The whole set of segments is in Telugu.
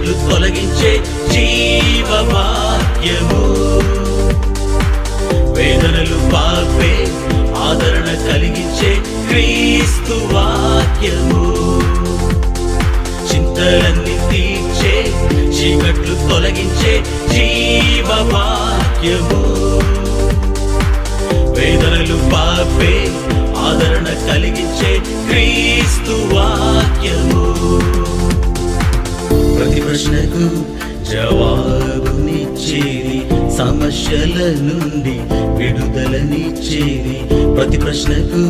చీకట్లు తొలగించే జీవవాక్యము, వేదనలు పాపే ఆదరణ కలిగించే క్రీస్తు వాక్యము, చింతలన్నీ తీర్చే చీకట్లు తొలగించే జీవవాక్యము, వేదనలు పాపే ఆదరణ కలిగించే క్రీస్తు వాక్యము. ప్రతి ప్రశ్నకు జవాబునిచ్చేది, సమస్యల నుండి విడుదలనిచ్చేది. ప్రతి ప్రశ్నకు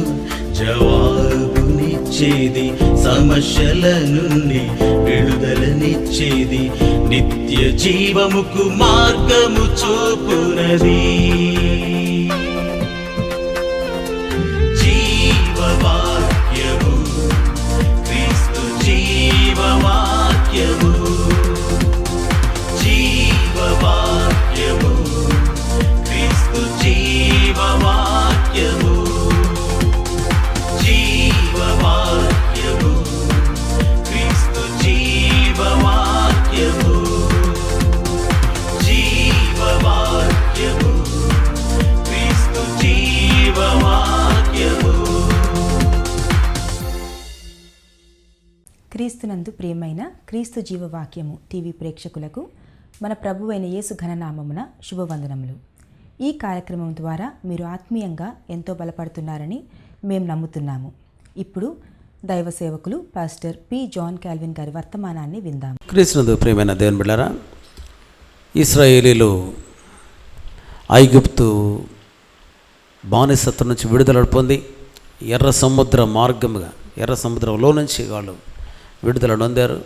జవాబునిచ్చేది, సమస్యల నుండి విడుదలనిచ్చేది. నిత్య జీవముకు మార్గము చూపునది. జీవవాక్యము, క్రీస్తు జీవవాక్యము, జీవవాక్యము, క్రీస్తు జీవవాక్యము, జీవవాక్యము, క్రీస్తు జీవవాక్యము, జీవవాక్యము, క్రీస్తు జీవవాక్యము. క్రీస్తునందు ప్రియమైన క్రీస్తు జీవవాక్యము టీవీ ప్రేక్షకులకు మన ప్రభువైన యేసు ఘననామమున శుభవందనములు. ఈ కార్యక్రమం ద్వారా మీరు ఆత్మీయంగా ఎంతో బలపడుతున్నారని మేము నమ్ముతున్నాము. ఇప్పుడు దైవ సేవకులు పాస్టర్ పి. జాన్ కాల్విన్ గారి వర్తమానాన్ని విందాము. క్రీస్తునందు ప్రియమైన దేవుని బిడ్డలారా, ఇశ్రాయేలీలు ఐగుప్తు బానిసత్వం నుంచి విడుదల పొంది ఎర్ర సముద్ర మార్గముగా ఎర్ర సముద్రంలో నుంచి వాళ్ళు విడుదల నొందారు.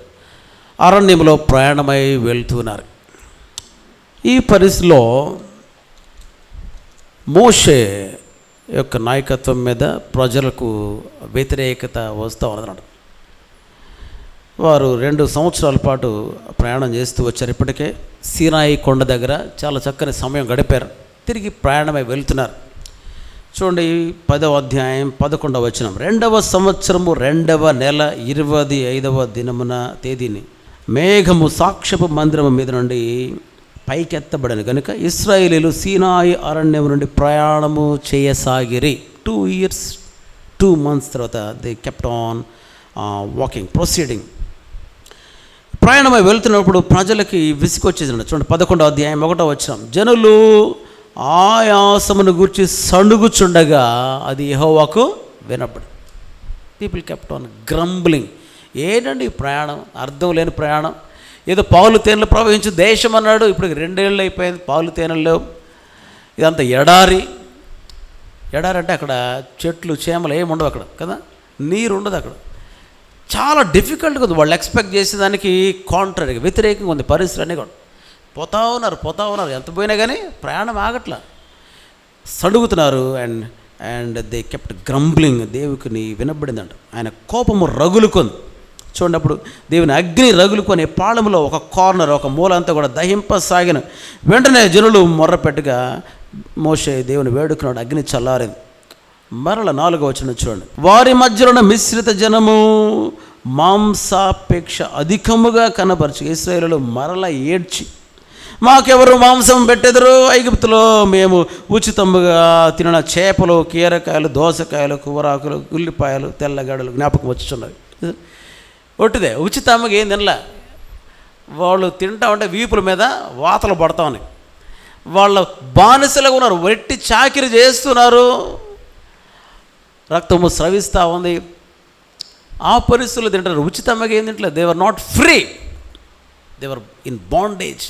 అరణ్యంలో ప్రయాణమై వెళ్తున్నారు. ఈ పరిస్థితిలో మోషే యొక్క నాయకత్వం మీద ప్రజలకు వ్యతిరేకత వస్తూ ఉన్నదన్నమాట. వారు 2 సంవత్సరాల పాటు ప్రయాణం చేస్తూ వచ్చారు. ఇప్పటికే సీనాయి కొండ దగ్గర చాలా చక్కని సమయం గడిపారు. తిరిగి ప్రయాణమై వెళ్తున్నారు. చూడండి, 10వ అధ్యాయం 11వ వచనం. 2వ సంవత్సరము 2వ నెల 25వ దినమున తేదీని మేఘము సాక్ష్యపు మందిరము మీద నుండి పైకెత్తబడను కనుక ఇశ్రాయేలీలు సీనాయి అరణ్యం నుండి ప్రయాణము చేయసాగిరి. 2 years 2 months తర్వాత they kept on walking proceeding. ప్రయాణమై వెళ్తున్నప్పుడు ప్రజలకి విసుకొచ్చేసింది. చూడండి, 11వ అధ్యాయం 1వ వచనం. జనులు ఆయాసమును గూర్చి సణుగుచుండగా అది యెహోవాకు వినపడి. People kept on grumbling. ఏంటండి ఈ ప్రయాణం? అర్థం లేని ప్రయాణం. ఏదో పాలు తేనెలు ప్రవహించు దేశం అన్నాడు. ఇప్పుడు 2 ఏళ్ళు అయిపోయింది, పాలు తేనెలు లేవు. ఇదంతా ఎడారి. ఎడారి అంటే అక్కడ చెట్లు చేమలు ఏమి ఉండవు అక్కడ కదా, నీరు ఉండదు అక్కడ. చాలా డిఫికల్ట్గా ఉంది. వాళ్ళు ఎక్స్పెక్ట్ చేసేదానికి కాంట్రరీగా వ్యతిరేకంగా ఉంది పరిస్థితులు అన్నీ కూడా. పోతా ఉన్నారు. ఎంత పోయినా కానీ ప్రయాణం ఆగట్లా, సడుగుతున్నారు. And they kept grumbling. దేవునికి వినబడిందంట. ఆయన కోపము రగులుకుంది. చూడండి, అప్పుడు దేవుని అగ్ని రగులుకొని పాళములో ఒక కార్నర్, ఒక మూల అంతా కూడా దహింపసాగిన. వెంటనే జనులు మొర్రపెట్టుగా మోషే దేవుని వేడుకున్నాడు. అగ్ని చల్లారింది. మరల 4వ వచనం చూడండి. వారి మధ్యలో మిశ్రిత జనము మాంసాపేక్ష అధికముగా కనపరచు ఇశ్రాయేలీయులు మరల ఏడ్చి, మాకెవరు మాంసం పెట్టెదరు? ఐగుప్తులో మేము ఉచితముగా తిన చేపలు, కీరకాయలు, దోసకాయలు, కూరాకులు, ఉల్లిపాయలు, తెల్లగడలు జ్ఞాపకం వచ్చుచున్నవి. ఒట్టిదే, ఉచితంగా ఏం తినలే. వాళ్ళు తింటా ఉంటే వీపుల మీద వాతలు పడతా ఉన్నాయి. వాళ్ళ బానిసలుగా ఉన్నారు, వెట్టి చాకిరి చేస్తున్నారు, రక్తము స్రవిస్తూ ఉంది. ఆ పరిస్థితుల్లో తింటారు. ఉచితంగా ఏం తింటలేదు. They are not free, they are in bondage.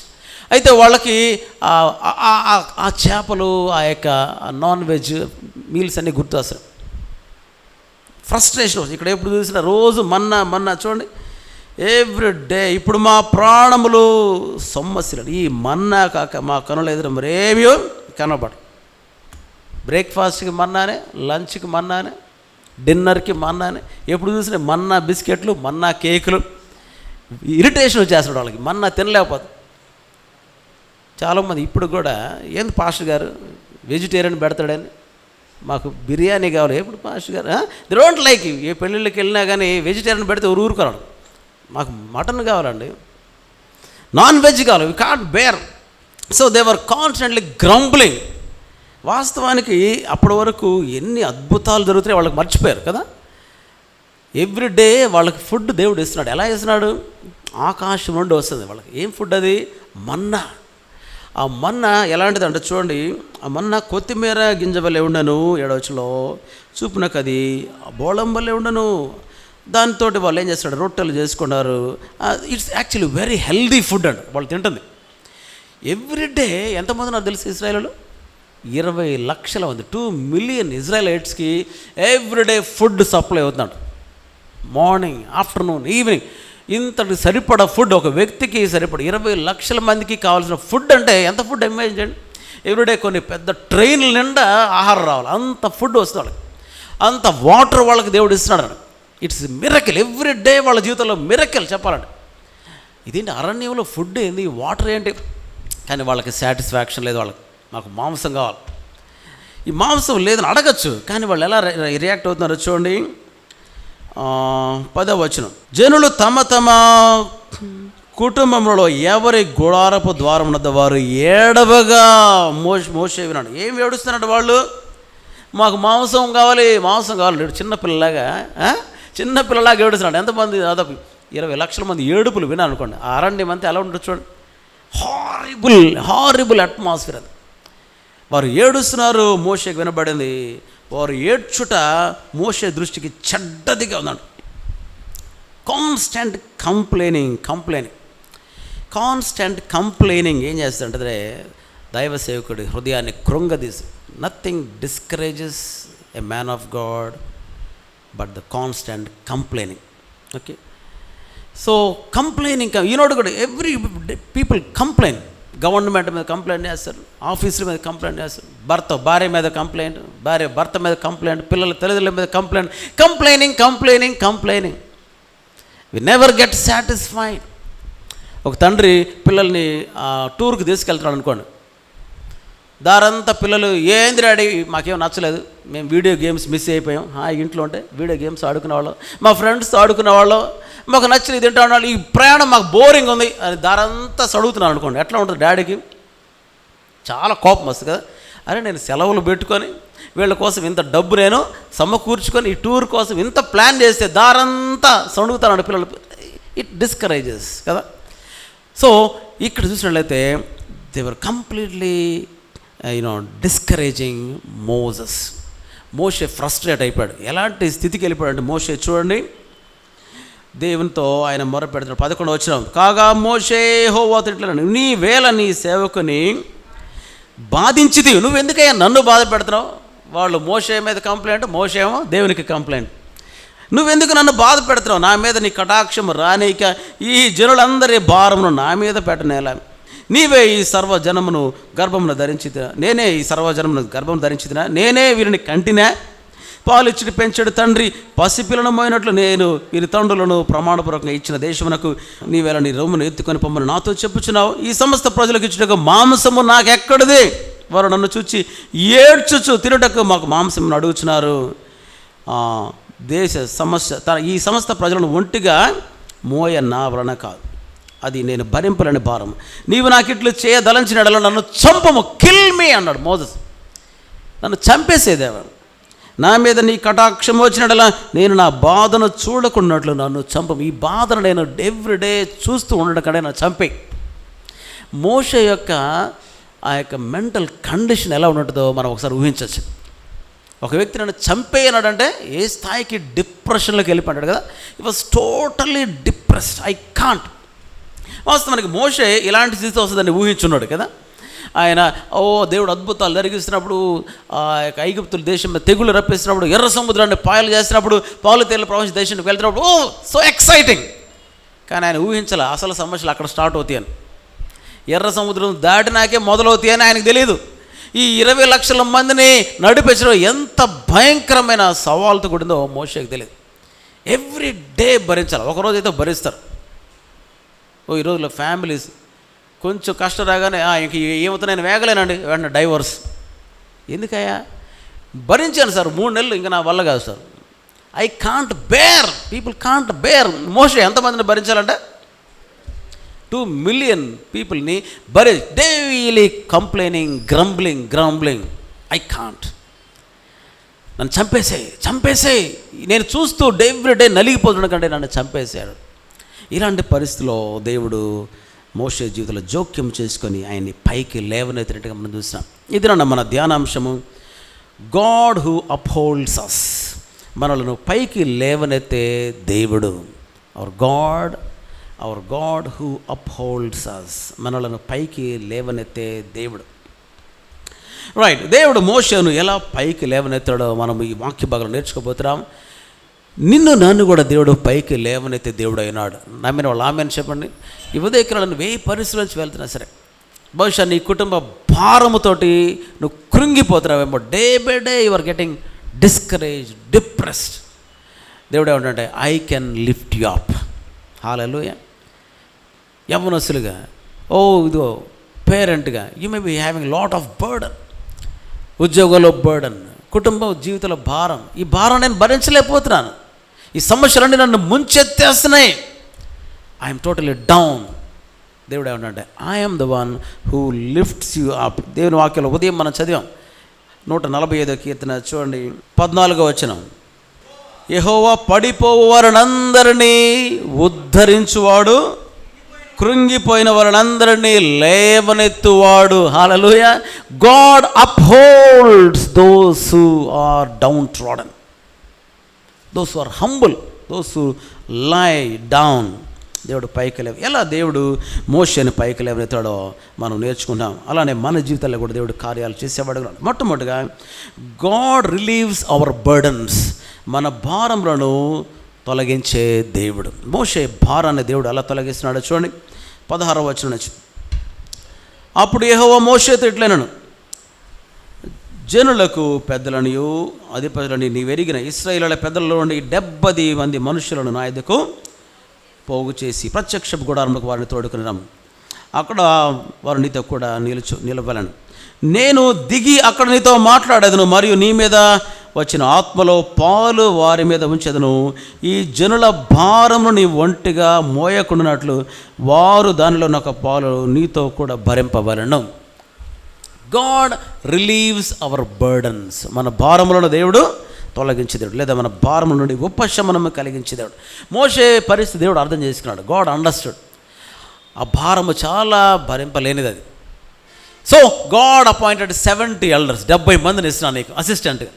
అయితే వాళ్ళకి ఆ చేపలు, ఆ యొక్క నాన్ వెజ్ మీల్స్ అన్నీ గుర్తు వస్తాయి. ఫ్రస్ట్రేషన్. ఇక్కడ ఎప్పుడు చూసినా రోజు మన్నా చూడండి, ఎవ్రీ డే. ఇప్పుడు మా ప్రాణములు సమస్యలు. ఈ మన్నా కాక మా కనుల ఎదురు మరేమీ కనబడు. బ్రేక్ఫాస్ట్కి మన్నానే, లంచ్కి మన్నానే, డిన్నర్కి మన్నానే. ఎప్పుడు చూసినా మన్నా బిస్కెట్లు, మన్నా కేకులు. ఇరిటేషన్ వచ్చేస్తాడు వాళ్ళకి, మన్నా తినలేకపోతే. చాలామంది ఇప్పుడు కూడా ఏంది పాస్టర్ గారు వెజిటేరియన్ పెడతాడని, మాకు బిర్యానీ కావాలి. ఎప్పుడు పాస్టర్ గారు ది డోంట్ లైక్. ఏ పెళ్ళిళ్ళకి వెళ్ళినా కానీ వెజిటేరియన్ పెడితే ఊరుకోరాడు. మాకు మటన్ కావాలండి. నాన్ వెజ్ కావాలి, we can't bear. So they were constantly grumbling. వాస్తవానికి అప్పటి వరకు ఎన్ని అద్భుతాలు జరుగుతున్నాయి వాళ్ళకి మర్చిపోయారు కదా. ఎవ్రీడే వాళ్ళకి ఫుడ్ దేవుడు ఇస్తున్నాడు. ఎలా ఇస్తున్నాడు? ఆకాశం నుండి వస్తుంది వాళ్ళకి. ఏం ఫుడ్ అది? మన్నా. ఆ మన్నా ఎలాంటిది అంటే చూడండి, ఆ మన్నా కొత్తిమీర గింజ వల్లే ఉండను, ఎడవచ్చులో చూపునకు అది బోళం వల్లే ఉండను. దాంతో వాళ్ళు ఏం చేస్తాడు? రొట్టెలు చేసుకున్నారు. It's actually very healthy food అండి వాళ్ళు తింటుంది. ఎవ్రీడే ఎంతమంది నాకు తెలిసి ఇజ్రాయేల్లో 20 లక్షల మంది, 2 మిలియన్ ఇజ్రాయలైట్స్కి ఎవ్రీడే ఫుడ్ సప్లై అవుతున్నాడు. మార్నింగ్, ఆఫ్టర్నూన్, ఈవినింగ్ ఇంతటి సరిపడా ఫుడ్ ఒక వ్యక్తికి సరిపడా 20 లక్షల మందికి కావాల్సిన ఫుడ్. అంటే ఎంత ఫుడ్ ఇమాజిన్ చేయండి. ఎవ్రీడే కొన్ని పెద్ద ట్రైన్ల నిండా ఆహారం రావాలి, అంత ఫుడ్ వస్తుంది వాళ్ళకి, అంత వాటర్ వాళ్ళకి దేవుడు ఇస్తున్నాడు. It's miracle. ఎవ్రీడే వాళ్ళ జీవితంలో మిరకిల్ చెప్పాలంటే. ఇదేంటి అరణ్యంలో ఫుడ్ ఏంది, వాటర్ ఏంటి? కానీ వాళ్ళకి సాటిస్ఫాక్షన్ లేదు. వాళ్ళకి మాకు మాంసం కావాలి. ఈ మాంసం లేదని అడగచ్చు, కానీ వాళ్ళు ఎలా రియాక్ట్ అవుతున్నారో చూడండి. 10వ వచనం, జనులు తమ తమ కుటుంబంలో ఎవరి గుడారపు ద్వారం ఉన్నది వారు ఏడవగా మోషే విన్నాడు. ఏం ఏడుస్తున్నాడు వాళ్ళు? మాకు మాంసం కావాలి, మాంసం కావాలి. చిన్నపిల్లలాగా ఏడుస్తున్నాడు. ఎంతమంది? దాదాపు 20 లక్షల మంది ఏడుపులు విన్నా అనుకోండి. ఆ అరణ్యం అంతా ఎలా ఉంటుంది చూడండి. హారిబుల్ అట్మాస్ఫియర్ అది. వారు ఏడుస్తున్నారు, మోషేకి వినబడింది. వారు ఏడ్చుట మోషే దృష్టికి చెడ్డదిగా ఉన్నాడు. కాన్స్టెంట్ కంప్లైనింగ్ ఏం చేస్తుంటే దైవ సేవకుడి హృదయాన్ని కృంగదీసి. Nothing discourages a man of God but the constant complaining. Okay, so complaining ఈనాడు కూడా ఎవ్రీ పీపుల్ కంప్లైంట్. గవర్నమెంట్ మీద కంప్లైంట్ చేస్తారు, ఆఫీసుల మీద కంప్లైంట్ చేస్తారు, భార్య మీద కంప్లైంట్, భార్య భర్త మీద కంప్లైంట్, పిల్లల తల్లిదండ్రుల మీద complaining. We never get satisfied. ఒక తండ్రి పిల్లల్ని టూర్కి తీసుకెళ్తున్నాడు అనుకోండి. దారంతా పిల్లలు ఏంది డాడీ మాకేం నచ్చలేదు, మేము వీడియో గేమ్స్ మిస్ అయిపోయాం, ఇంట్లో ఉంటే వీడియో గేమ్స్ ఆడుకునేవాళ్ళం, మా ఫ్రెండ్స్తో ఆడుకునేవాళ్ళం, మాకు నచ్చింది తింటాను, ఈ ప్రయాణం మాకు బోరింగ్ ఉంది అని దారంతా చదువుతున్నాను అనుకోండి. ఎట్లా ఉంటుంది డాడీకి? చాలా కోపం వస్తుంది కదా. అరే నేను సెలవులు పెట్టుకొని వీళ్ళ కోసం ఇంత డబ్బు నేను సమకూర్చుకొని ఈ టూర్ కోసం ఇంత ప్లాన్ చేస్తే దారంతా చదువుతాను పిల్లలు. ఇట్ డిస్కరేజెస్ కదా. సో ఇక్కడ చూసినట్లయితే they were completely discouraging Moshe frustrate అయిపోయాడు. ఎలాంటి స్థితికి వెళ్ళిపోయాడు అంటే మోషే చూడండి, దేవునితో ఆయన మొర పెడుతున్నాడు. 11వ వచనం, కాగా మోషే యెహోవాతో ఇట్లా, నీ వేళ నీ సేవకుని బాధించిది, నువ్వెందుకయ్యా నన్ను బాధ పెడుతున్నావు? వాళ్ళు మోషే మీద కంప్లైంట్, మోషే ఏమో దేవునికి కంప్లైంట్. నువ్వెందుకు నన్ను బాధ పెడుతున్నావు? నా మీద నీ కటాక్షం రానీక ఈ జనులందరి భారమును నా మీద పెట్టనేలా? నీవే ఈ సర్వజనమును గర్భమును ధరించితినా? నేనే ఈ సర్వజనమును గర్భం ధరించితినా? నేనే వీరిని కంటినా? పాలిచ్చుడు పెంచాడు తండ్రి పసిపిల్లను మోయినట్లు నేను వీరి తండ్రులను ప్రమాణపూర్వకంగా ఇచ్చిన దేశమునకు నీవేళ నీ రొమ్మును ఎత్తుకొని పొమ్మని నాతో చెప్పుచున్నావు. ఈ సమస్త ప్రజలకు ఇచ్చుటకు మాంసము నాకెక్కడిది? వారు నన్ను చూచి ఏడ్చుచు తినుటకు మాకు మాంసమును అడుగుచున్నారు. దేశ సమస్య ఈ సమస్త ప్రజలను ఒంటిగా మోయ నా వలన కాదు, అది నేను భరింపలేని భారం. నీవు నాకు ఇట్లు చేయదలంచిన ఎడల నన్ను చంపము, కిల్ మీ అన్నాడు మోసెస్. నన్ను చంపేసేదేవా, నా మీద నీ కటాక్షం వచ్చినట్లా నేను నా బాధను చూడకున్నట్లు నన్ను చంపము. ఈ బాధను నేను ఎవ్రీడే చూస్తూ ఉండడం కంటే నన్ను చంపే. మోషే యొక్క ఆ యొక్క మెంటల్ కండిషన్ ఎలా ఉంటుందో మనం ఒకసారి ఊహించవచ్చు. ఒక వ్యక్తి నన్ను చంపేయనాడంటే ఏ స్థాయికి డిప్రెషన్లోకి వెళ్ళిపోయాడు కదా. It was totally depressed. I can't. వాస్తవానికి మోషే ఇలాంటి స్థితి వస్తుందని ఊహించున్నాడు కదా. ఆయన దేవుడు అద్భుతాలు జరిగిస్తున్నప్పుడు, ఆ యొక్క ఐగుప్తుల దేశం మీద తెగులు రప్పిస్తున్నప్పుడు, ఎర్ర సముద్రాన్ని పాయలు చేస్తున్నప్పుడు, పాలు తేలిన ప్రపంచ దేశానికి వెళ్తున్నప్పుడు సో ఎక్సైటింగ్. కానీ ఆయన ఊహించాల అసలు సమస్యలు అక్కడ స్టార్ట్ అవుతాయని. ఎర్ర సముద్రం దాటినాకే మొదలవుతాయని ఆయనకు తెలియదు. ఈ 20 లక్షల మందిని నడిపించడం ఎంత భయంకరమైన సవాలుతో కూడిందో మోషేకి తెలియదు. ఎవ్రీ డే భరించాలి. ఒకరోజు అయితే భరిస్తారు. ఈ రోజుల్లో ఫ్యామిలీస్ కొంచెం కష్టం రాగానే ఇంక ఏమవుతా నేను వేగలేనండి, వెంటనే డైవర్స్. ఎందుకయ్యా? భరించాను సార్ 3 నెలలు, ఇంకా నా వల్ల కాదు sir. I can't bear, people can't bear. Moshe ఎంతమందిని భరించాలంటే 2 million పీపుల్ని daily complaining, grumbling. I can't, నన్ను చంపేసేయి, నేను చూస్తూ ఎవ్రీడే నలిగిపోతున్న కంటే నన్ను చంపేశాడు. ఇలాంటి పరిస్థితిలో దేవుడు మోషే జీవితంలో జోక్యం చేసుకొని ఆయన్ని పైకి లేవనెత్తినట్టుగా మనం చూసినాం. ఇది మన ధ్యానాంశము. గాడ్ హూ అప్హోల్డ్స్ అస్, మనలను పైకి లేవనెత్తే దేవుడు. అవర్ గాడ్ హూ అప్హోల్డ్స్ అస్, మనలను పైకి లేవనెత్తే దేవుడు. రైట్, దేవుడు మోషేను ఎలా పైకి లేవనెత్తాడో మనం ఈ వాక్య భాగంలో నేర్చుకోబోతున్నాం. నన్ను కూడా దేవుడు పైకి లేవనెత్తే దేవుడు అయినాడు. నమ్మిన వాళ్ళు ఆమెను చెప్పండి. ఈ ఉదయకాలను 1000 పరిస్థితుల నుంచి వెళ్తున్నా సరే, బహుశా నీ కుటుంబ భారముతోటి నువ్వు కృంగిపోతున్నావేమో. Day by day you are getting discourage, depressed. దేవుడు ఏమంటే I can lift you up. హల్లెలూయా. యవ్వనస్తులుగా, ఇదిగో పేరెంట్గా, you may be having lot of burden. ఉద్యోగంలో బర్డన్, కుటుంబ జీవితంలో భారం. ఈ భారం నేను భరించలేకపోతున్నాను, ఈ సమస్యలన్నీ నన్ను ముంచెత్తేస్తున్నాయి. I'm totally down. దేవుడు ఏమంటే I'm the one who lifts you up. దేవుని వాక్యంలో ఉదయం మనం చదివాం 145వ కీర్తన చూడండి, 14వ వచనం. యెహోవా పడిపోవు వారినందరినీ ఉద్ధరించువాడు, కృంగిపోయిన వారినందరినీ లేవనెత్తువాడు. హల్లెలూయా. God upholds those who are downtrodden, those who are humble, those who lie down. దేవుడు పైకి ఎలా దేవుడు మోషేని పైకి లేవనెత్తాడో మనం నేర్చుకుంటాం. అలానే మన జీవితాల్లో కూడా దేవుడు కార్యాలు చేసేవాడు. మొట్టమొదటిగా గాడ్ రిలీవ్స్ అవర్ బర్డన్స్, మన భారములను తొలగించే దేవుడు. మోషే భారాన్ని దేవుడు అలా తొలగిస్తున్నాడు. చూడండి 16వ వచనం నుంచి. అప్పుడు యెహోవా మోషేతో ఇట్లనెను, జనులకు పెద్దలనియు అధిపతులని నీవెరిగిన ఇశ్రాయేలుల పెద్దలలో నుండి 70 మంది మనుషులను నా యొద్దకు పోగు చేసి ప్రత్యక్ష గుడారములకు వారిని తోడుకుని రమ్ము. అక్కడ వారు నీతో కూడా నిలవలను. నేను దిగి అక్కడ నీతో మాట్లాడేదను, మరియు నీ మీద వచ్చిన ఆత్మలో పాలు వారి మీద ఉంచెదను. ఈ జనుల భారమును నీ ఒంటిగా మోయకుండానట్లు వారు దానిలో ఒక పాలు నీతో కూడా భరింపవలను. గాడ్ రిలీవ్స్ అవర్ బర్డన్స్, మన భారములను దేవుడు తొలగించే దేవుడు, లేదా మన భారముల నుండి ఉపశమనము కలిగించే దేవుడు. మోషే పరిస్థితి దేవుడు అర్థం చేసుకున్నాడు. God understood. ఆ భారము చాలా భరింపలేనిది అది. సో గాడ్ అపాయింటెడ్ 70 ఎల్డర్స్, 70 మందిని ఇస్తున్నాను నీకు అసిస్టెంట్గా.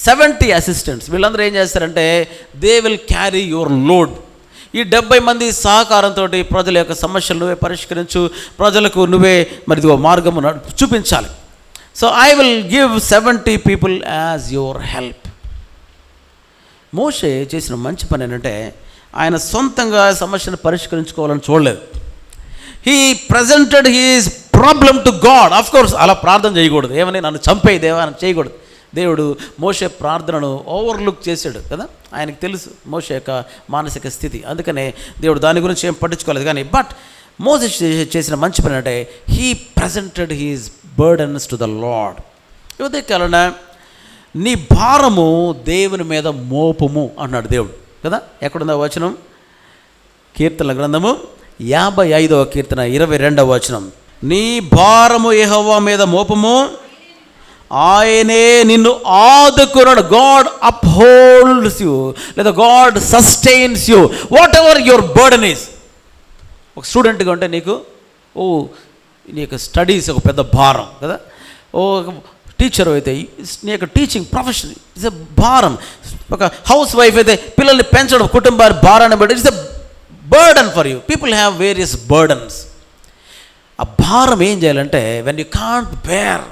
70 అసిస్టెంట్స్. వీళ్ళందరూ ఏం చేస్తారంటే they will carry your load. ఈ 70 మంది సహకారంతో ప్రజల యొక్క సమస్యలు నువ్వే పరిష్కరించు, ప్రజలకు నువ్వే మరి మార్గము చూపించాలి. So I will give 70 people as your help. Moshe చేసిన మంచి పని ఏంటంటే ఆయన సొంతంగా సమస్యను పరిష్కరించుకోవాలని చూడలేదు. He presented his problem to God. Of course అలా ప్రార్థన చేయకూడదు, ఏమని నన్ను చంపేయి దేవా అని చేయకూడదు. దేవుడు మోషే ప్రార్థనను ఓవర్లుక్ చేశాడు కదా, ఆయనకు తెలుసు మోషే యొక్క మానసిక స్థితి, అందుకనే దేవుడు దాని గురించి ఏం పట్టించుకోలేదు. కానీ బట్ మోషే చేసిన మంచి పని అంటే he presented he's burdens to the lord. ఇదే కాలన నీ భారము దేవుని మీద మోపము అన్నాడు దేవుడు కదా. ఎక్కడుందో వచనం? కీర్తనల గ్రంథము 55వ కీర్తన 22వ వచనం. నీ భారము యెహోవా మీద మోపము, ఆయనే నిన్ను ఆదుకున్నాడు. గాడ్ అప్హోల్డ్స్ యూ, లేదా God sustains you what ever your burden is. ఒక స్టూడెంట్గా ఉంటే నీకు నీ యొక్క స్టడీస్ ఒక పెద్ద భారం కదా. టీచర్ అయితే నీ యొక్క టీచింగ్ ప్రొఫెషన్ ఇట్స్ ఎ భారం. ఒక హౌస్ వైఫ్ అయితే పిల్లల్ని పెంచడం కుటుంబాన్ని భారాన్ని బట్టి it's a burden for you. People have various burdens. ఆ భారం ఏం చేయాలంటే వెన్ యూ కాంట్ బేర్,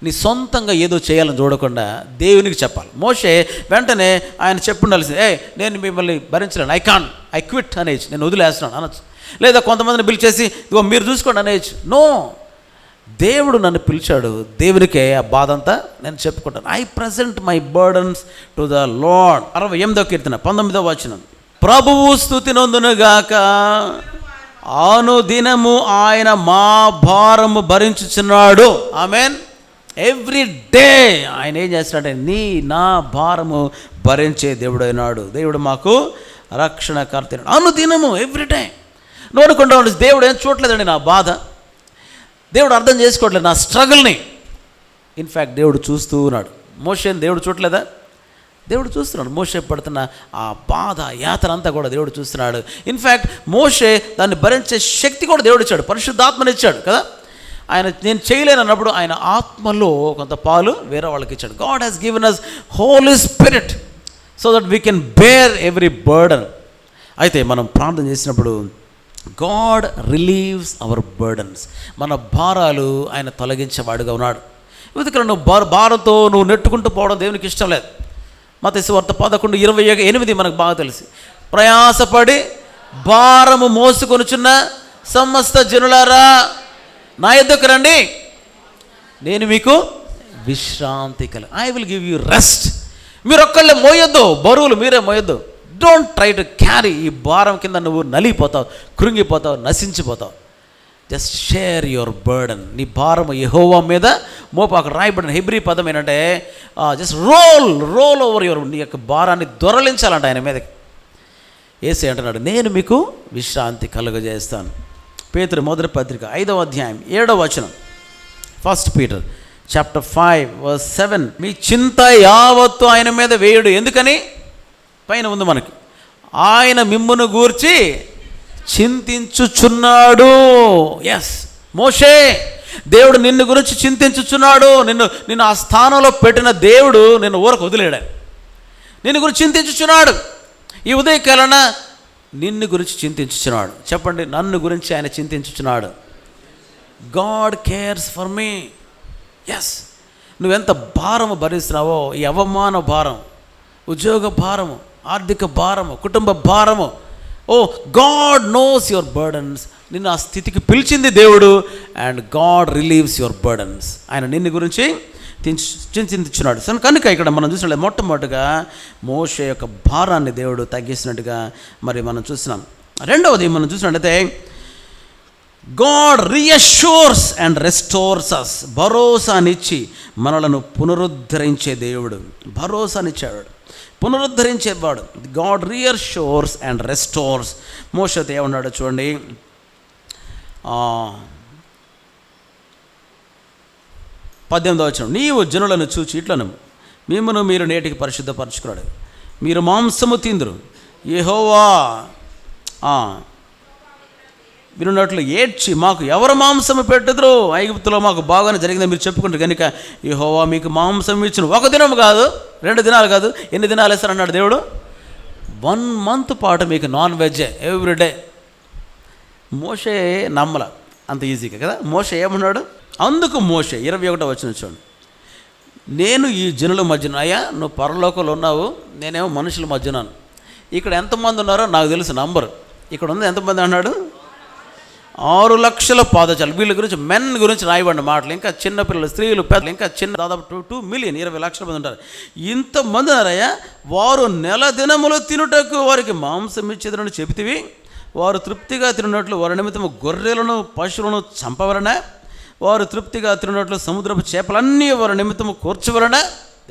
నీ సొంతంగా ఏదో చేయాలని చూడకుండా దేవునికి చెప్పాలి. మోషే వెంటనే ఆయన చెప్పుండాల్సింది, నేను మిమ్మల్ని భరించలేను, ఐ క్విట్ అనేసి, నేను వదిలేస్తున్నాను అనొచ్చు. లేదా కొంతమందిని పిలిచేసి ఇదిగో మీరు చూసుకోండి అనేసి. నో, దేవుడు నన్ను పిలిచాడు, దేవునికే ఆ బాధ అంతా నేను చెప్పుకుంటాను. I present my burdens to the Lord. 68వ కీర్తన 19వ వచనం. ప్రభువు స్తుతి నొందునుగాక, అనుదినము ఆయన మా భారము భరించుచున్నాడు. ఆమెన్. ఎవ్రీ డే ఆయన ఏం చేస్తున్నాడంటే నా భారము భరించే దేవుడు అయినాడు. దేవుడు మాకు రక్షణకర్త. అనుదినము, ఎవ్రీ డే. నోడుకుంటా ఉండి దేవుడు ఏం చూడలేదండి నా బాధ, దేవుడు అర్థం చేసుకోవట్లేదు నా స్ట్రగుల్ని. ఇన్ఫ్యాక్ట్ దేవుడు చూస్తూ ఉన్నాడు. మోషేని దేవుడు చూడలేదా? దేవుడు చూస్తున్నాడు. మోషే పడుతున్న ఆ బాధ యాతన అంతా కూడా దేవుడు చూస్తున్నాడు. ఇన్ఫ్యాక్ట్ మోషే దాన్ని భరించే శక్తి కూడా దేవుడు ఇచ్చాడు, పరిశుద్ధాత్మని ఇచ్చాడు కదా. ఆయన నేను చేయలేనన్నప్పుడు ఆయన ఆత్మలో కొంత పాలు వేరే వాళ్ళకి ఇచ్చాడు. God has given us Holy Spirit so that we can bear every burden. అయితే మనం ప్రార్థన చేసినప్పుడు గాడ్ రిలీవ్స్ అవర్ బర్డన్స్, మన భారాలు ఆయన తొలగించేవాడుగా ఉన్నాడు. ఇక్కడ నువ్వు భారంతో నువ్వు నెట్టుకుంటూ పోవడం దేవునికి ఇష్టం లేదు. మత్తయి సువార్త 11:28 మనకు బాగా తెలుసు. ప్రయాసపడి భారము మోసుకొనుచున్న సమస్త జనులారా నా యొద్దకు రండి, నేను మీకు విశ్రాంతి కల. I will give you rest. మీరు ఒక్కళ్ళే మోయొద్దు, బరువులు మీరే మోయొద్దు. Don't try to carry. ఈ భారం కింద నువ్వు నలిగిపోతావు, కృంగిపోతావు, నశించిపోతావు. Just share your burden. నీ భారము యెహోవా మీద మోపు. అక్కడ రాయబడిన హెబ్రీ పదం ఏంటంటే జస్ట్ రోల్ ఓవర్ యువర్, నీ యొక్క భారాన్ని దొరలించాలంట ఆయన మీదకి. యేసయ్య అంటున్నాడు, నేను మీకు విశ్రాంతి కలుగజేస్తాను. పేతురు మొదటి పత్రిక 5వ అధ్యాయం 7వ వచనం. 1 Peter chapter 5:7. మీ చింత యావత్తు ఆయన మీద వేయుడు. ఎందుకని? పైన ఉంది మనకి, ఆయన మిమ్మును గూర్చి చింతించుచున్నాడు. ఎస్, మోషే, దేవుడు నిన్ను గురించి చింతించుచున్నాడు. నిన్ను ఆ స్థానంలో పెట్టిన దేవుడు నిన్ను ఊరకు వదిలేడు. నిన్ను గురించి చింతించుచున్నాడు. ఈ ఉదయకాలన నిన్ను గురించి చింతించుచున్నాడు. చెప్పండి, నన్ను గురించి ఆయన చింతించుచున్నాడు. God cares for me. Yes, నువ్వెంత భారము భరిస్తున్నావో, ఈ అవమాన భారం, ఉద్యోగ భారము, ఆర్థిక భారము, కుటుంబ భారము, ఓ గాడ్ నోస్ యువర్ బర్డన్స్. నిన్ను ఆ స్థితికి పిలిచింది దేవుడు. And God relieves your burdens. ఆయన నిన్ను గురించి చింతించున్నాడు. కనుక ఇక్కడ మనం చూసినట్లయితే మొట్టమొదటిగా మోషే యొక్క భారాన్ని దేవుడు తగ్గిస్తున్నట్టుగా మరి మనం చూస్తున్నాం. రెండవది మనం చూసినట్లయితే God reassures and restores us. భరోసానిచ్చి మనలను పునరుద్ధరించే దేవుడు. భరోసానిచ్చాడు, పునరుద్ధరించేవాడు. God reassures and restores. మోషేతో ఏమన్నాడు చూడండి, 18వ వచనం. నీవు జనులను చూచి ఇట్లను మిమ్మును మీరు నేటికి పరిశుద్ధపరచుకున్నాడు. మీరు మాంసము తిందురు, యెహోవా వినున్నట్లు ఏడ్చి మాకు ఎవరు మాంసము పెట్టుదురు, ఐగుప్తులో మాకు బాగానే జరిగిందని మీరు చెప్పుకుంటారు కనుక యెహోవా మీకు మాంసం ఇచ్చును. 1 దినం కాదు, 2 దినాలు కాదు, ఎన్ని దినాలు వేస్తారన్నాడు దేవుడు? 1 month పాటు మీకు నాన్ వెజ్జే ఎవ్రీడే. మోషే నమ్మల అంత ఈజీగా కదా. మోషే ఏమన్నాడు? అందుకు మోషే 21వ వచనం చూడండి, నేను ఈ జనుల మధ్యన, అయ్యా నువ్వు పరలోకంలో ఉన్నావు, నేనేమో మనుషుల మధ్యనాను. ఇక్కడ ఎంతమంది ఉన్నారో నాకు తెలుసు నంబరు. ఇక్కడ ఉంది ఎంతమంది అన్నాడు? 6 లక్షల పాదచారులు. వీళ్ళ గురించి మెన్ గురించి రాయబడిన మాటలు. ఇంకా చిన్నపిల్లలు, స్త్రీలు, పెద్దలు, ఇంకా చిన్న దాదాపు 2 మిలియన్ 20 లక్షల మంది ఉంటారు. ఇంతమంది ఉన్నారయ్యా. వారు నెల దినములు తినుటకు వారికి మాంసం ఇచ్చేదని చెబితివి. వారు తృప్తిగా తిన్నట్లు వారి నిమిత్తము గొర్రెలను పశువులను చంపవలన, వారు తృప్తిగా తిన్నట్లు సముద్రపు చేపలన్నీ వారి నిమిత్తము కూర్చవలన.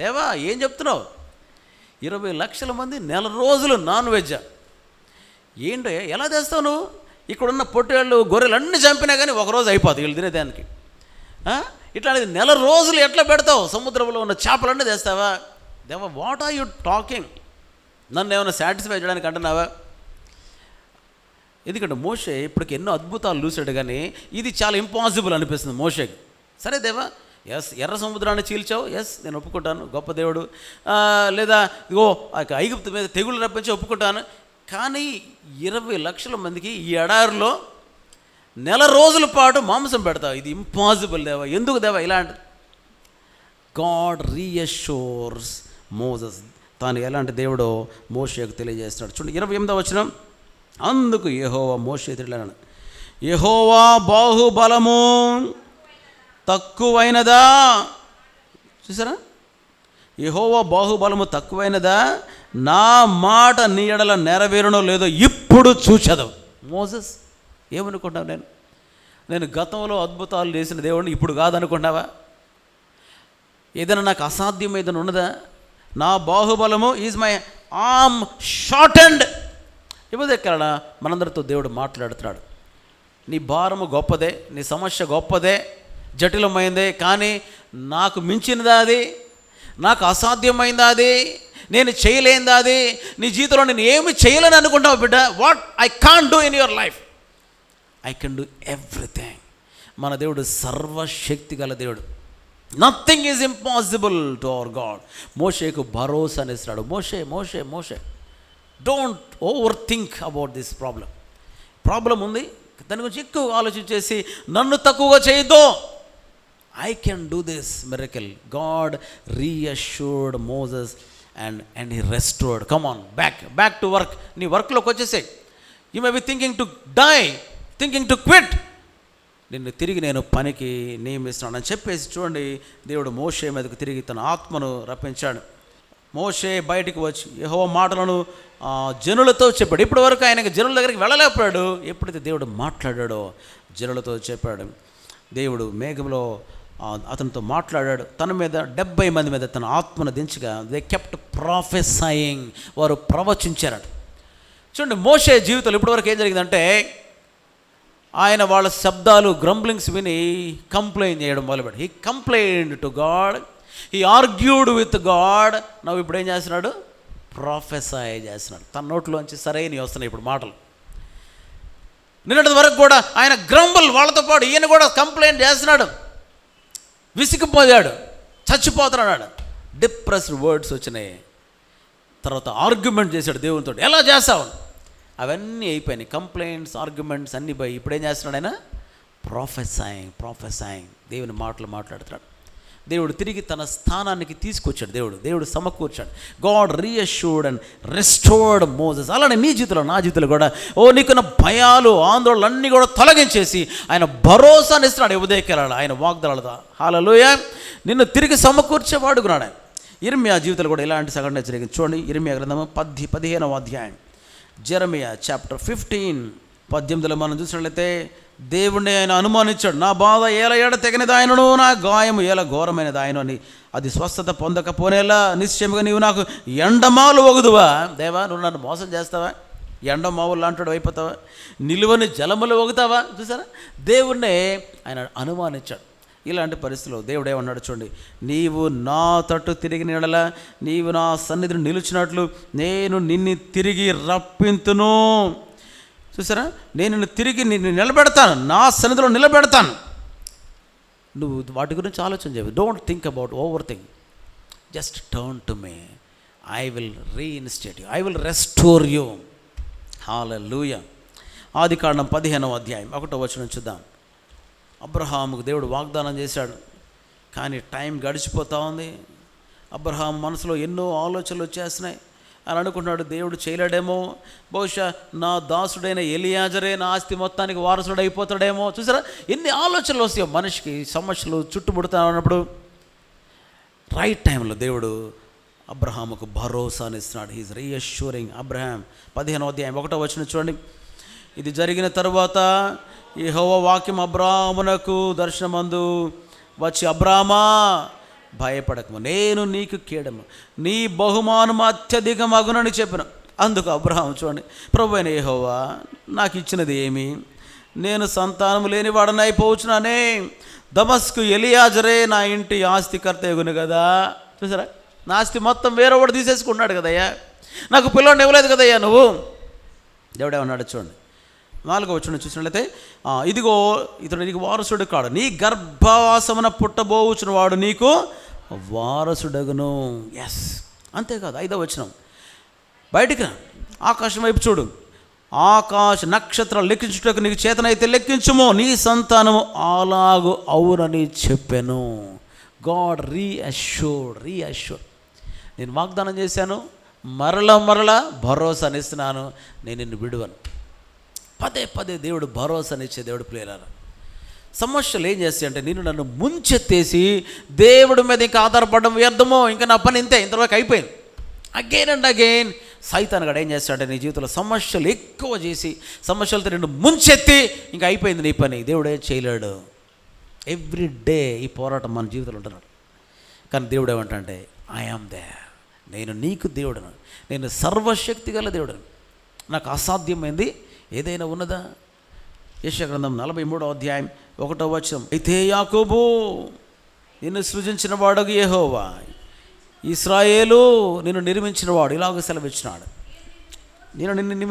దేవా ఏం చెప్తున్నావు? 20 లక్షల మంది నెల రోజులు నాన్ వెజ్. ఏంటో ఎలా చేస్తావు నువ్వు? ఇక్కడున్న పొట్టేళ్ళు గొర్రెలు అన్నీ చంపినా కానీ ఒకరోజు అయిపోతుంది వీళ్ళు తినేదానికి. ఇట్లాంటిది నెల రోజులు ఎట్లా పెడతావు? సముద్రంలో ఉన్న చేపలన్నీ తెస్తావా? దేవా వాట్ ఆర్ యూ టాకింగ్? నన్ను ఏమైనా సాటిస్ఫై చేయడానికి అంటున్నావా? ఎందుకంటే మోషే ఇప్పటికి ఎన్నో అద్భుతాలు చూసాడు, కానీ ఇది చాలా ఇంపాసిబుల్ అనిపిస్తుంది మోషేకి. సరే దేవా, ఎస్ ఎర్ర సముద్రాన్ని చీల్చావు, ఎస్ నేను ఒప్పుకుంటాను, గొప్ప దేవుడు. లేదా ఇగో ఐగుప్తు మీద తెగులు రప్పించి ఒప్పుకుంటాను. కానీ 20 లక్షల మందికి ఈ ఎడారిలో నెల రోజుల పాటు మాంసం పెడతావు, ఇది ఇంపాసిబుల్ దేవా. ఎందుకు దేవా ఇలాంటి? God reassures Moses. తాను ఎలాంటి దేవుడో మోషేకు తెలియజేస్తున్నాడు. చూడండి 28వ వచనం. అందుకు యెహోవా మోషేతో ఇట్లన్నాడు, యెహోవా బాహుబలము తక్కువైనదా? చూసారా? యెహోవా బాహుబలము తక్కువైనదా? నా మాట నీ ఎడల నెరవేరునో లేదో ఇప్పుడు చూచెదవు. మోసెస్ ఏమనుకుంటావు? నేను గతంలో అద్భుతాలు చేసిన దేవుడిని ఇప్పుడు కాదనుకుంటావా? ఏదైనా నాకు అసాధ్యం ఏదైనా ఉన్నదా? నా బాహుబలము ఈజ్ మై ఆర్మ్ షార్టెండ్. ఇక్కడ మనందరితో దేవుడు మాట్లాడుతున్నాడు. నీ భారము గొప్పదే, నీ సమస్య గొప్పదే, జటిలమైందే, కానీ నాకు మించినదా అది, నాకు అసాధ్యమైందా అది, నేను చేయలేందా అది, నీ జీవితంలో నేను ఏమి చేయలేని అనుకుంటావు బిడ్డ. What I can't do in your life, I can do everything. మన దేవుడు సర్వశక్తి గల దేవుడు. Nothing is impossible to our God. మోషేకు భరోసా అనేసినాడు. Moshe Moshe Moshe don't overthink about this problem ఉంది, దాని గురించి ఎక్కువ ఆలోచించేసి నన్ను తక్కువగా చేయొద్దు. I can do this miracle. God reassured Moses and he restored. Come on, back to work. నీ వర్క్లోకి వచ్చేసాయి. You may be thinking to die, thinking to quit. నిన్ను తిరిగి నేను పనికి నియమిస్తున్నానని చెప్పేసి చూడండి, దేవుడు మోషే మీదకు తిరిగి తన ఆత్మను రప్పించాడు. మోషే బయటికి వచ్చి యెహోవా మాటలను జనులతో చెప్పాడు. ఇప్పటి వరకు ఆయనకి జనుల దగ్గరికి వెళ్ళలేకపోయాడు. ఎప్పుడైతే దేవుడు మాట్లాడాడో జనులతో చెప్పాడు. దేవుడు మేఘంలో అతనితో మాట్లాడాడు. తన మీద 70 మంది మీద తన ఆత్మను దించగా దే కెప్ట్ ప్రాఫెసయింగ్, వారు ప్రవచించారట. చూడండి, మోషే జీవితంలో ఇప్పటివరకు ఏం జరిగిందంటే, ఆయన వాళ్ళ శబ్దాలు గ్రంబ్లింగ్స్ విని కంప్లైంట్ చేయడం మొదలుపెట్టి, he complained to God, he argued with God. నవ్వు ఇప్పుడు ఏం చేస్తున్నాడు? ప్రొఫెసై చేస్తున్నాడు. తన నోట్లోంచి సరైనవి వస్తున్నాయి ఇప్పుడు మాటలు. నిన్నటి వరకు కూడా ఆయన గ్రంబుల్, వాళ్ళతో పాటు ఈయన కూడా కంప్లైంట్ చేస్తున్నాడు. విసిగిపోయాడు, చచ్చిపోతున్నాడు, డిప్రెస్డ్ వర్డ్స్ వచ్చినాయి. తర్వాత ఆర్గ్యుమెంట్ చేశాడు దేవునితో. ఎలా చేస్తావు? అవన్నీ అయిపోయినాయి. కంప్లైంట్స్, ఆర్గ్యుమెంట్స్ అన్నీ పోయి ఇప్పుడు ఏం చేస్తున్నాడు ఆయన? ప్రొఫెసయింగ్ దేవుని మాటలు మాట్లాడుతున్నాడు. దేవుడు తిరిగి తన స్థానానికి తీసుకొచ్చాడు. దేవుడు సమకూర్చాడు. God reassured and restored Moses. అలానే నీ జీవితంలో, నా జీవితంలో కూడా నీకున్న భయాలు, ఆందోళనలు అన్నీ కూడా తొలగించేసి ఆయన భరోసాని ఇస్తున్నాడు. ఉదయకాల ఆయన వాగ్దానాలతో హల్లెలూయా నిన్ను తిరిగి సమకూర్చేవాడుకున్నాడు ఆయన. ఇర్మియా జీవితంలో కూడా ఇలాంటి సంఘటన జరిగింది. చూడండి, ఇర్మియా గ్రంథము 15వ అధ్యాయం, జెరమియా చాప్టర్ 15 18లో మనం చూసినట్లయితే, దేవుణ్ణి ఆయన అనుమానించాడు. నా బాధ ఏల ఏడ తెగనిది ఆయనను, నా గాయము ఏల ఘోరమైనది ఆయన అని, అది స్వస్థత పొందకపోనేలా నిశ్చయముగా నీవు నాకు ఎండమావులు ఒగుదువా? దేవా, నువ్వు నన్ను మోసం చేస్తావా? ఎండమావులు లాంటి అయిపోతావా? నిలువని జలములు ఒగుతావా? చూసారా, దేవుణ్ణి ఆయన అనుమానించాడు. ఇలాంటి పరిస్థితుల్లో దేవుడు ఏమన్నాడు చూడండి, నీవు నా తట్టు తిరిగి నిడల, నీవు నా సన్నిధిని నిలిచినట్లు నేను నిన్ను తిరిగి రప్పింతును. చూసారా, నేను నిన్ను తిరిగి నిలబెడతాను, నా సన్నిధిలో నిలబెడతాను. నువ్వు వాటి గురించి ఆలోచన చేయవు. Don't think about over thing, just turn to me. I will reinstate you, I will restore you. హల్లెలూయా. ఆదికాండం 15వ అధ్యాయం 1వ వచనం చూద్దాం. అబ్రహాముకు దేవుడు వాగ్దానం చేశాడు, కానీ టైం గడిచిపోతూ ఉంది. అబ్రహాం మనసులో ఎన్నో ఆలోచనలు వచ్చేస్తున్నాయి. అని అనుకుంటున్నాడు, దేవుడు చేయలేడేమో, బహుశా నా దాసుడైన ఎలియాజరే నా ఆస్తి మొత్తానికి వారసుడు అయిపోతాడేమో. చూసారా, ఎన్ని ఆలోచనలు వస్తాయో మనిషికి. సమస్యలు చుట్టుముడుతా ఉన్నప్పుడు రైట్ టైంలో దేవుడు అబ్రహాముకు భరోసాని ఇస్తున్నాడు. He's reassuring Abraham. 15వ అధ్యాయం 1వ వచనం చూడండి. ఇది జరిగిన తరువాత యెహోవా వాక్యం అబ్రాహామునకు దర్శనమందు వచ్చి, అబ్రామా భయపడకము, నేను నీకు కేడము, నీ బహుమానం అత్యధికమగునని చెప్పిన. అందుకు అబ్రహాము చూడండి, ప్రభువైన యెహోవా నాకు ఇచ్చినది ఏమి? నేను సంతానము లేనివాడని అయిపోవచ్చుననే, దమస్కు ఎలియాజరే నా ఇంటి ఆస్తికర్త ఎగును కదా. చూసారా, నా ఆస్తి మొత్తం వేరే వాడు తీసేసుకున్నాడు కదయ్యా, నాకు పిల్లోడిని ఇవ్వలేదు కదయ్యా నువ్వు. దేవుడు ఏమన్నాడు చూడండి, 4వ వచనం చూసినట్లయితే, ఇదిగో ఇతడు నీకు వారసుడు కాడు, నీ గర్భవాసమున పుట్టబోచున్న వాడు నీకు వారసుడగును. ఎస్, అంతేకాదు 5వ వచనం, బయటికి రా, ఆకాశం వైపు చూడు, ఆకాశ నక్షత్రాలు లెక్కించుటకు నీకు చేతనైతే లెక్కించుము, నీ సంతానము అలాగు అవునని చెప్పాను. గాడ్ రీఅష్యూర్డ్. నేను వాగ్దానం చేశాను, మరలా భరోసానిస్తున్నాను, నేను నిన్ను విడువను. పదే దేవుడు భరోసానిచ్చే దేవుడు. ప్లేయరారా, సమస్యలు ఏం చేస్తాయి అంటే, నేను నన్ను ముంచెత్తేసి దేవుడి మీద ఇంకా ఆధారపడడం వ్యర్థమో, ఇంకా నా పని ఇంతే, ఇంతవరకు అయిపోయింది. అగైన్ అండ్ అగైన్ సైతాన్ గడు ఏం చేస్తాడంటే, నీ జీవితంలో సమస్యలు ఎక్కువ చేసి, సమస్యలతో నిన్ను ముంచెత్తి ఇంకా అయిపోయింది నీ పని. దేవుడు ఏం చేయలేడు. ఎవ్రీ డే ఈ పోరాటం మన జీవితంలో ఉంటున్నాడు. కానీ దేవుడు ఏమంటే, ఐ యామ్ దేర్, నేను నీకు దేవుడను, నేను సర్వశక్తి గల దేవుడను, నాకు అసాధ్యమైంది ఏదైనా ఉన్నదా? యెషయా గ్రంథం 43వ అధ్యాయం 1వ వచనం, అయితే యాకోబు నిన్ను సృజించిన వాడు యెహోవా, ఇశ్రాయేలు నిన్ను నిర్మించినవాడు ఇలాగ సెలవిచ్చినాడు. నేను నిన్ను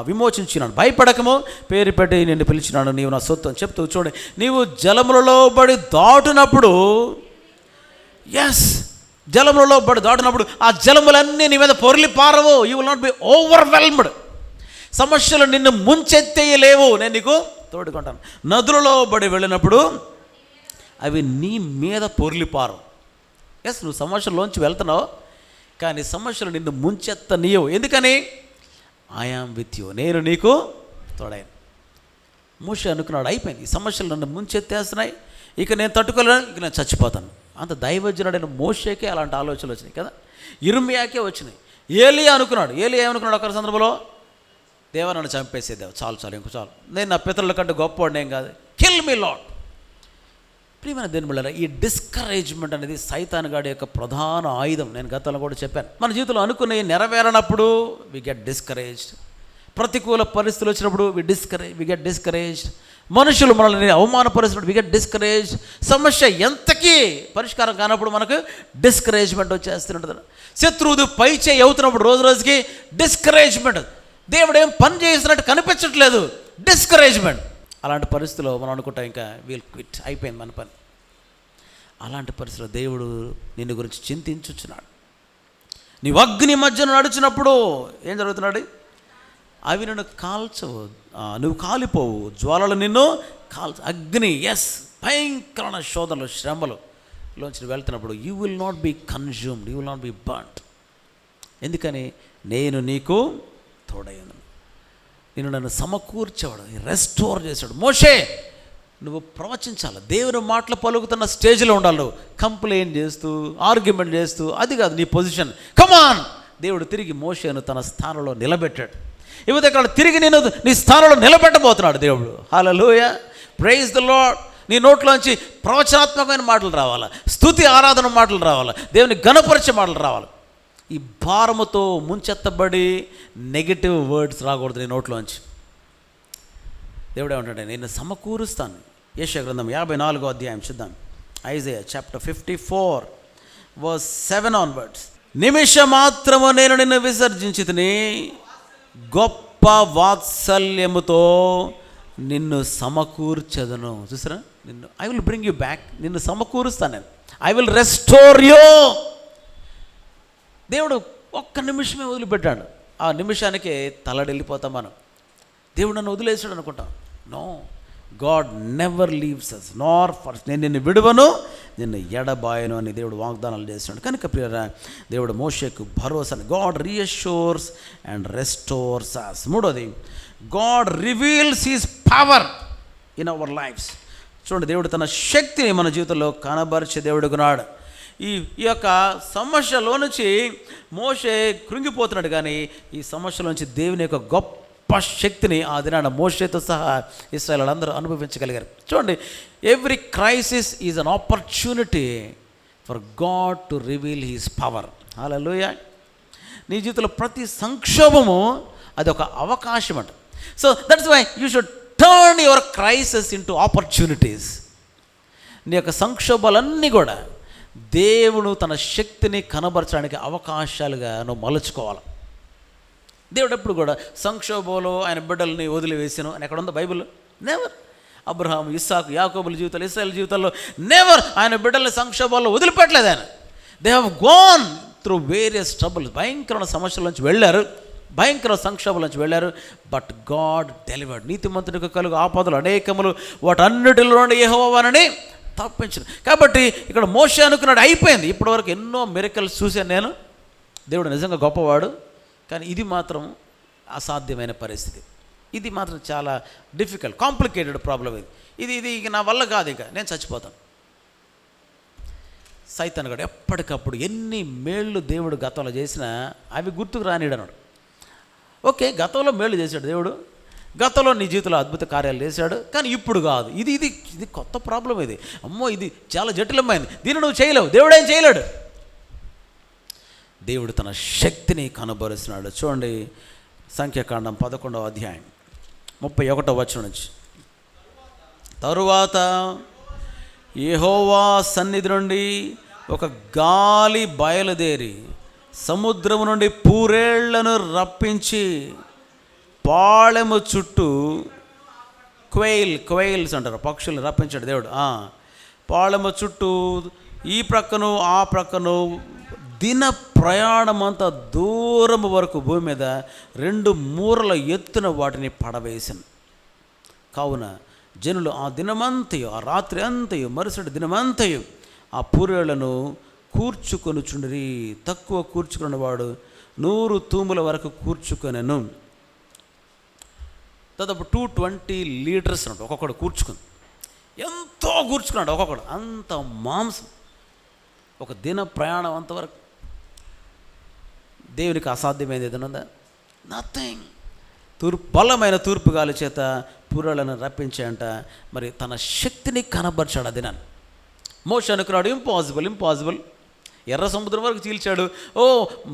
విమోచించినాను, భయపడకము, పేరు పెట్టి నిన్ను పిలిచినాను, నీవు నా సొత్తు అని చెప్తూ చూడండి. నీవు జలములలో బడి దాటునప్పుడు, జలములలో బడి దాటినప్పుడు ఆ జలములన్నీ నీ మీద పొర్లి పారవు. You will not be overwhelmed. సమస్యలు నిన్ను ముంచెత్తేయలేవు, నేను నీకు తోడుకుంటాను. నదులలో బడి వెళ్ళినప్పుడు అవి నీ మీద పొర్లి పారవు. నువ్వు సమస్యల్లోంచి వెళ్తున్నావు, కానీ సమస్యలు నిన్ను ముంచెత్తనీయవు. ఎందుకని? ఐ యామ్ విత్ యూ, నేను నీకు తోడైన. మోషే అనుకున్నాడు, అయిపోయింది, ఈ సమస్యలు నన్ను ముంచెత్తేస్తున్నాయి, ఇక నేను తట్టుకోలేను, ఇక నేను చచ్చిపోతాను. అంత దైవజనుడైన మోషేకే అలాంటి ఆలోచనలు వచ్చినాయి కదా, ఇర్మియాకే వచ్చినాయి. ఏలియా అనుకున్నాడు. ఏలియా ఏమనుకున్నాడు ఒక సందర్భంలో? దేవా నన్ను చంపేసేదేవు, చాలు ఇంకో చాలు, నేను నా పితరుల కంటే గొప్పవాడిని ఏం కాదు, కిల్ మీ లార్డ్. ప్రియమైన దేవుని బిడ్డలారా, ఈ డిస్కరేజ్మెంట్ అనేది సైతాను గాడి యొక్క ప్రధాన ఆయుధం. నేను గతంలో కూడా చెప్పాను. మన జీవితంలో అనుకునే నెరవేరనప్పుడు వి గెట్ డిస్కరేజ్డ్. ప్రతికూల పరిస్థితులు వచ్చినప్పుడు వి గెట్ డిస్కరేజ్డ్. మనుషులు మనల్ని అవమానపరిచినప్పుడు వి గెట్ డిస్కరేజ్డ్. సమస్య ఎంతకీ పరిష్కారం కానప్పుడు మనకు డిస్కరేజ్మెంట్ వచ్చేస్తుంటుంది. శత్రువుది పై చేయి అవుతున్నప్పుడు రోజు రోజుకి డిస్కరేజ్మెంట్. దేవుడు ఏం పని చేసినట్టు కనిపించట్లేదు, డిస్కరేజ్మెంట్. అలాంటి పరిస్థితిలో మనం అనుకుంటాం ఇంకా వీల్ క్విట్, అయిపోయింది మన పని. అలాంటి పరిస్థితిలో దేవుడు నిన్ను గురించి చింతించుచున్నాడు. నీవు అగ్ని మధ్యన నడుచున్నప్పుడు ఏం జరుగుతున్నాడు? అవి నిన్ను కాల్చవు, నువ్వు కాలిపోవు, జ్వాలలు నిన్ను అగ్ని, భయంకరమైన శోధనలు, శ్రమలు లోంచి వెళ్తున్నప్పుడు you will not be consumed, you will not be burned. ఎందుకని? నేను నీకు తోడయ్యాను, నేను నన్ను సమకూర్చేవాడు, రెస్టోర్ చేశాడు. మోషే, నువ్వు ప్రవచించాలి, దేవుని మాటలు పలుకుతున్న స్టేజ్లో ఉండాలి. నువ్వు కంప్లైంట్ చేస్తూ, ఆర్గ్యుమెంట్ చేస్తూ, అది కాదు నీ పొజిషన్. కమాన్! దేవుడు తిరిగి మోషేను తన స్థానంలో నిలబెట్టాడు. ఇవతే ఇక్కడ తిరిగి నేను నీ స్థానంలో నిలబెట్టబోతున్నాడు దేవుడు. హల్లెలూయా, ప్రైజ్ ద లార్డ్. నీ నోట్లోంచి ప్రవచనాత్మకమైన మాటలు రావాలా, స్తుతి ఆరాధన మాటలు రావాలా, దేవుని ఘనపరిచే మాటలు రావాలి. ఈ భారముతో ముంచెత్తబడి నెగిటివ్ వర్డ్స్ రాకూడదు నీ నోట్లోంచి. దేవుడు ఏమంటాడు? నేను సమకూరుస్తాను. యెషయా గ్రంథం 54వ అధ్యాయం చూద్దాం. Isaiah chapter 54 verse 7 onwards. నిమిషమాత్రము నేను నిన్ను విసర్జించితిని, గొప్ప వాత్సల్యముతో నిన్ను సమకూర్చెదను. చూసారా? నిన్ను I will bring you back, నిన్ను సమకూరుస్తాను నేను. I will restore you. దేవుడు ఒక్క నిమిషమే వదిలిపెట్టాడు. ఆ నిమిషానికే తలడెళ్ళిపోతాం మనం. దేవుడు నన్ను వదిలేసాడు అనుకుంటాం. No, God never leaves us nor for. నేను నిన్ను విడువను, నిన్ను ఎడబాయను అని దేవుడు వాగ్దానాలు చేస్తున్నాడు. కనుక ప్రియరా, దేవుడు మోషేకు భరోసా. God reassures and restores us. మూడోది, God reveals his power in our lives. చూడండి, దేవుడు తన శక్తిని మన జీవితంలో కనబరిచే దేవుడుకున్నాడు. ఈ యొక్క సమస్యలో నుంచి మోషే కృంగిపోతున్నాడు, కానీ ఈ సమస్యలో నుంచి దేవుని యొక్క గొప్ప శక్తిని ఆ దినాన మోషేతో సహా ఇశ్రాయేలు అందరూ అనుభవించగలిగారు. చూడండి, every crisis is an opportunity for God to reveal his power. హల్లెలూయా. నీ జీవితంలో ప్రతి సంక్షోభము అది ఒక అవకాశం అంట. So that's why you should turn your crisis into opportunities. నీ యొక్క సంక్షోభాలన్నీ కూడా దేవుడు తన శక్తిని కనబరచడానికి అవకాశాలుగా నువ్వు మలుచుకోవాలి. దేవుడు ఎప్పుడు కూడా సంక్షోభంలో ఆయన బిడ్డల్ని వదిలివేసాను అని ఎక్కడ ఉందో బైబిల్లో? నెవర్. అబ్రహాము, ఇస్సాకు, యాకోబుల జీవితాలు, ఇశ్రాయేలు జీవితాల్లో నెవర్ ఆయన బిడ్డల్ని సంక్షోభాల్లో వదిలిపెట్టలేదు ఆయన. They have gone through various troubles. భయంకరమైన సమస్యల నుంచి వెళ్ళారు, భయంకర సంక్షోభాల నుంచి వెళ్ళారు. But God delivered. నీతిమంతునికి కలుగు ఆపదలు అనేకములు, వాటన్నిటిలో యెహోవానని తప్పించను. కాబట్టి ఇక్కడ మోషే అనుకున్నాడు, అయిపోయింది. ఇప్పటివరకు ఎన్నో మిరకల్స్ చూశాను నేను, దేవుడు నిజంగా గొప్పవాడు, కానీ ఇది మాత్రం అసాధ్యమైన పరిస్థితి. ఇది మాత్రం చాలా డిఫికల్ట్, కాంప్లికేటెడ్ ప్రాబ్లం. ఇది ఇక నా వల్ల కాదు, ఇక నేను చచ్చిపోతాను. సైతాన్ గాడు ఎప్పటికప్పుడు ఎన్ని మేళ్ళు దేవుడు గతంలో చేసినా అవి గుర్తుకు రానిడన్నాడు. ఓకే, గతంలో మేళ్ళు చేశాడు దేవుడు, గతంలో నీ జీవితంలో అద్భుత కార్యాలు చేశాడు, కానీ ఇప్పుడు కాదు. ఇది కొత్త ప్రాబ్లం. ఇది అమ్మో, ఇది చాలా జటిలమైంది, దీన్ని నువ్వు చేయలేవు, దేవుడు ఏం చేయలేడు. దేవుడు తన శక్తిని కనబరుస్తున్నాడు. చూడండి, సంఖ్యాకాండం 11వ అధ్యాయం 31వ వచనం నుంచి. తరువాత యెహోవా సన్నిధి నుండి ఒక గాలి బయలుదేరి సముద్రము నుండి పూరేళ్లను రప్పించి పాళెము చుట్టూ క్వెయిల్స్ అంటారు, పక్షులు రప్పించాడు దేవుడు. పాళెము చుట్టూ ఈ ప్రక్కను ఆ ప్రక్కను దిన ప్రయాణం అంతా దూరము వరకు భూమి మీద 2 మూరల ఎత్తున వాటిని పడవేశాను. కావున జనులు ఆ దినమంతయు, ఆ రాత్రి అంతయు, మరుసటి దినమంతయు ఆ పూరేళ్లను కూర్చుకొనుచుండిరి. తక్కువ కూర్చుకున్నవాడు 100 తూముల వరకు కూర్చుకొనెను. దాదాపు 220 లీటర్స్ అన్నట్టు ఒక్కొక్కడు కూర్చుకుంది. ఎంతో కూర్చుకున్నాడు ఒక్కొక్కడు, అంత మాంసం. ఒక దిన ప్రయాణం అంతవరకు. దేవునికి అసాధ్యమైనది ఏదైనా ఉందా? నథింగ్. బలమైన తూర్పు గాలి చేత పూరేళ్లను రప్పించాయంట. మరి తన శక్తిని కనబరిచాడు ఆ దినాన్ని. మోషే అనుకున్నాడు ఇంపాసిబుల్. ఎర్ర సముద్రం వరకు చీల్చాడు,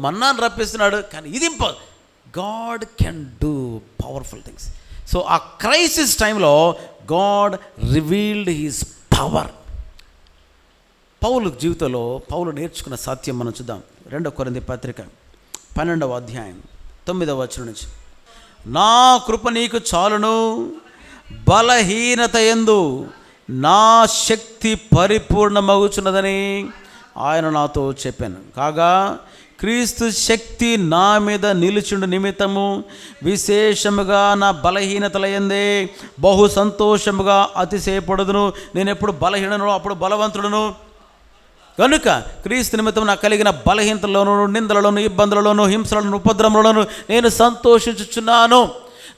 మన్నాను రప్పిస్తున్నాడు, కానీ ఇది God can do powerful things. So ఆ క్రైసిస్ టైంలో గాడ్ రివీల్డ్ హిస్ పవర్. పౌలు జీవితంలో పౌలు నేర్చుకున్న సత్యం మనం చూద్దాం. 2 కొరింథీ పత్రిక 12వ అధ్యాయం 9వ వచనం నుంచి. నా కృప నీకు చాలును, బలహీనత యందు నా శక్తి పరిపూర్ణమగుచున్నదని ఆయన నాతో చెప్పాను. కాగా క్రీస్తు శక్తి నా మీద నిలుచుండు నిమిత్తము విశేషముగా నా బలహీనతల యందే బహు సంతోషముగా అతిశయపడుదును. నేను ఎప్పుడు బలహీనను అప్పుడు బలవంతుడును. కనుక క్రీస్తు నిమిత్తం నాకు కలిగిన బలహీనతలోను, నిందలలోను, ఇబ్బందులలోను, హింసలను, ఉపద్రవములను నేను సంతోషించుచున్నాను.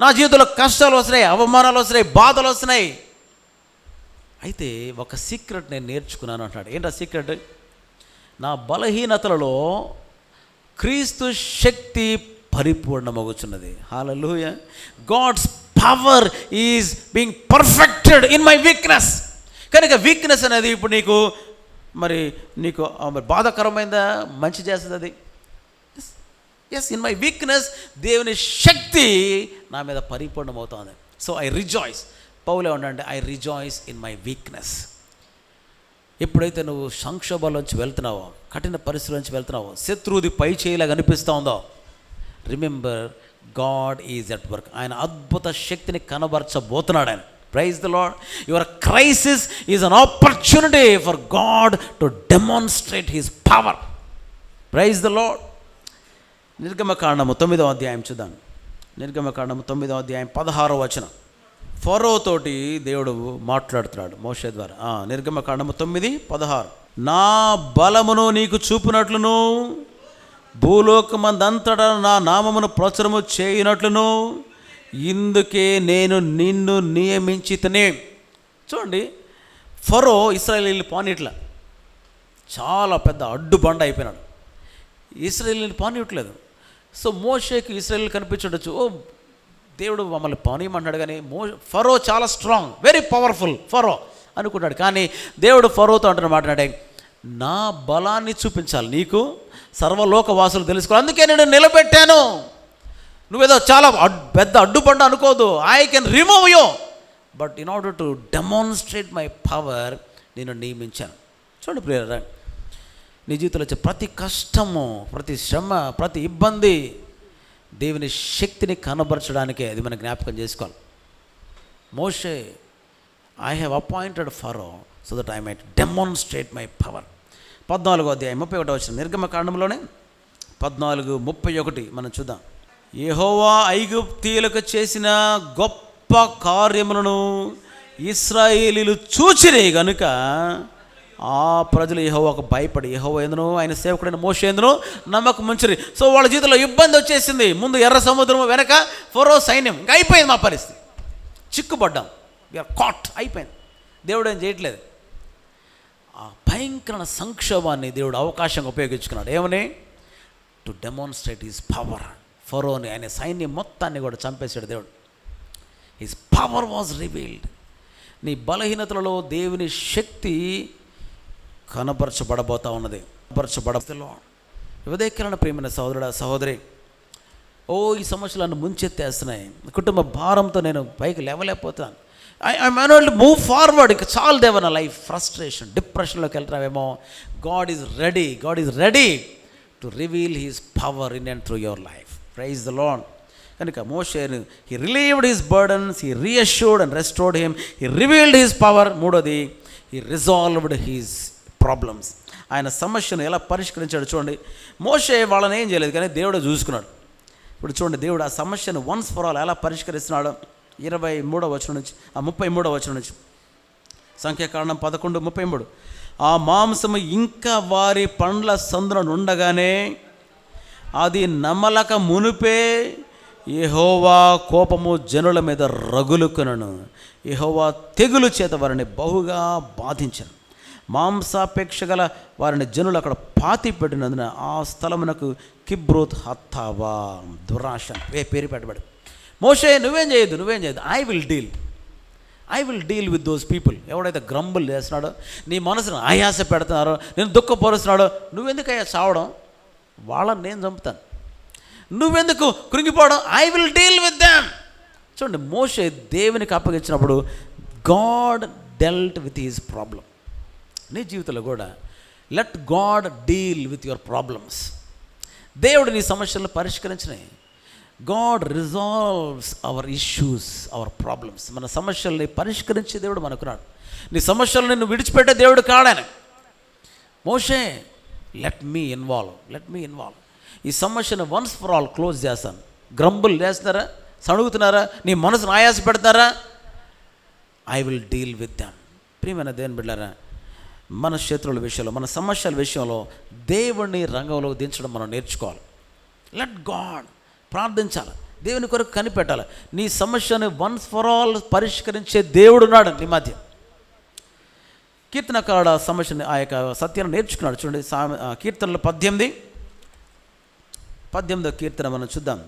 నా జీవితంలో కష్టాలు వస్తున్నాయి, అవమానాలు వస్తున్నాయి, బాధలు వస్తున్నాయి. అయితే ఒక సీక్రెట్ నేను నేర్చుకున్నాను అంటాడు. ఏంటి ఆ సీక్రెట్? నా బలహీనతలలో క్రీస్తు శక్తి పరిపూర్ణమగుచున్నది. హల్లెలూయా. God's power is being perfected in my weakness. కనుక వీక్నెస్ అనేది ఇప్పుడు నీకు బాధాకరమైందా, మంచి చేస్తుంది అది? ఎస్, ఇన్ మై వీక్నెస్ దేవుని శక్తి నా మీద పరిపూర్ణమవుతుంది. So I rejoice. పౌలు ఏమంటే I rejoice in my weakness. ఎప్పుడైతే నువ్వు సంక్షోభంలోంచి వెళ్తున్నావో, కఠిన పరిస్థితుల నుంచి వెళ్తున్నావో, శత్రువుది పై చేయలాగా అనిపిస్తూ ఉందో, remember God is at work. ఆయన అద్భుత శక్తిని కనబరచబోతున్నాడు ఆయన. Praise the Lord. Your crisis is an opportunity for God to demonstrate his power. Praise the Lord. నిర్గమకాండము 9వ అధ్యాయం చూద్దాం. నిర్గమకాండము 9వ అధ్యాయం 16వ వచనం. ఫరో తోటి దేవుడు మాట్లాడుతున్నాడు మోషే ద్వారా. నిర్గమకాండము 9:16. నా బలమును నీకు చూపినట్లును, భూలోకమందంతటా నా నామమును ప్రచురము చేయునట్లును ఇందుకే నేను నిన్ను నియమించితనే. చూడండి, ఫరో ఇశ్రాయేలీయులు పానీట్ల చాలా పెద్ద అడ్డుబండ అయిపోయినాడు. ఇశ్రాయేలీయులు పానీయట్లేదు. సో మోషేకి ఇశ్రాయేలీయులు కనిపించవచ్చు, దేవుడు మమ్మల్ని పానీయమన్నాడు. కానీ ఫరో చాలా స్ట్రాంగ్, వెరీ పవర్ఫుల్ ఫరో అనుకున్నాడు. కానీ దేవుడు ఫరోతో అంటున్న మాట్లాడే, నా బలాన్ని చూపించాలి నీకు, సర్వలోకవాసులు తెలుసుకోవాలి, అందుకే నేను నిలబెట్టాను. నువ్వేదో చాలా పెద్ద అడ్డుబండ అనుకోదు. I can remove you, but in order to demonstrate my power నేను నియమించాను. చూడండి ప్రియరా, నీ జీవితంలో వచ్చే ప్రతి కష్టము, ప్రతి శ్రమ, ప్రతి ఇబ్బంది దేవుని శక్తిని కనబరచడానికే. అది మనం జ్ఞాపకం చేసుకోవాలి. Moshe, I have appointed Pharo so that I might demonstrate my power. 14వ అధ్యాయం 31వ వచనం, నిర్గమకాండంలోనే 14:31 మనం చూద్దాం. యెహోవా ఐగుప్తీయులకు చేసిన గొప్ప కార్యములను ఇశ్రాయేలీయులు చూచిరి గనుక ఆ ప్రజలు యెహోవాకు భయపడి యెహోవా యందును ఆయన సేవకుడైన మోషే యందును నమ్మకం ఉంచిరి. సో వాళ్ళ జీవితంలో ఇబ్బంది వచ్చేసింది. ముందు ఎర్ర సముద్రము, వెనక ఫరో సైన్యం. ఇంకా అయిపోయింది మా పరిస్థితి, చిక్కుపడ్డాం, వీఆర్ కాట్, అయిపోయింది. దేవుడు ఏం చేయట్లేదు. ఆ భయంకర సంక్షోభాన్ని దేవుడు అవకాశంగా ఉపయోగించుకున్నాడు. ఏమని? To demonstrate his power. ఫరోని, ఆయన సైన్యం మొత్తాన్ని కూడా చంపేశాడు దేవుడు. His power was revealed. నీ బలహీనతలలో దేవుని శక్తి కనపరచబడబోతా ఉన్నది. కనపరచబడలో ఉదయకరణ ప్రియమైన సహోదరుడా, సహోదరి, ఈ సమస్యలు నన్ను ముంచెత్తేస్తున్నాయి, కుటుంబ భారంతో నేను పైకి లేవలేకపోతాను, I may not move forward, ఇంకా చాలు దేవ నా లైఫ్, ఫ్రస్ట్రేషన్, డిప్రెషన్లోకి వెళ్తావేమో. God is ready to reveal his power in and through your life. Praise the Lord. కనుక మోషేను he relieved his burdens, he reassured and restored him, he revealed his power. మూడోది, హీ రిజాల్వ్డ్ హిస్ ప్రాబ్లమ్స్. ఆయన సమస్యను ఎలా పరిష్కరించాడు చూడండి. మోషే వాళ్ళని ఏం చేయలేదు, కానీ దేవుడే చూసుకున్నాడు. ఇప్పుడు చూడండి, దేవుడు ఆ సమస్యను వన్స్ ఫర్ ఆల్ ఎలా పరిష్కరిస్తున్నాడు. 23వ వచనం నుంచి 33వ వచనం నుంచి, సంఖ్యాకాండం 11:33. ఆ మాంసము ఇంకా వారి పండ్ల సందున ఉండగానే అది నమలక మునుపే యెహోవా కోపము జనుల మీద రగులుకొనెను. యెహోవా తెగులు చేత వారిని బహుగా బాధించను. మాంసాపేక్ష గల వారిని జనులు అక్కడ పాతి పెట్టినందున ఆ స్థలమునకు కిబ్రోత్ హత్తావా, దురాశ పేరు పెట్టబడి. మోషే నువ్వేం చేయొద్దు, I will deal with those people. ఎవడైతే గ్రంబుల్ చేస్తున్నాడో, నీ మనసును ఆయాస పెడుతున్నారో, నేను దుఃఖపరుస్తున్నాడో, నువ్వెందుకు అయ్యా చావడం, వాళ్ళని నేను చంపుతాను, నువ్వెందుకు కృంగిపోవడం, I will deal with them. చూడండి, మోషే దేవునికి అప్పగించినప్పుడు God dealt with his problem. నీ జీవితంలో కూడా let God deal with your problems. దేవుడు నీ సమస్యలను పరిష్కరించినాయి. God resolves our issues, our problems. మన సమస్యల్ని పరిష్కరించే దేవుడు మనకున్నాడు. నీ సమస్యలను నిన్ను విడిచిపెట్టే దేవుడు కాడాయన. మోషే లెట్ మీ ఇన్వాల్వ్. ఈ సమస్యను వన్స్ ఫర్ ఆల్ క్లోజ్ చేస్తాను. గ్రంబుల్ చేస్తున్నారా, సణుగుతున్నారా, నీ మనసును ఆయాస పెడతారా, I will deal with them. ప్రియమైన దేవుని బిడ్డలారా, మన శత్రువుల విషయంలో, మన సమస్యల విషయంలో దేవుణ్ణి రంగంలో దించడం మనం నేర్చుకోవాలి. లెట్ గాడ్, ప్రార్థించాలి, దేవుని కొరకు కనిపెట్టాలి. నీ సమస్యను వన్స్ ఫర్ ఆల్ పరిష్కరించే దేవుడున్నాడు నీ మధ్య. కీర్తనకారుడు ఆ సమస్యని, ఆ యొక్క సత్యాన్ని నేర్చుకున్నాడు. చూడండి, కీర్తనలు 18వ కీర్తన మనం చూద్దాం.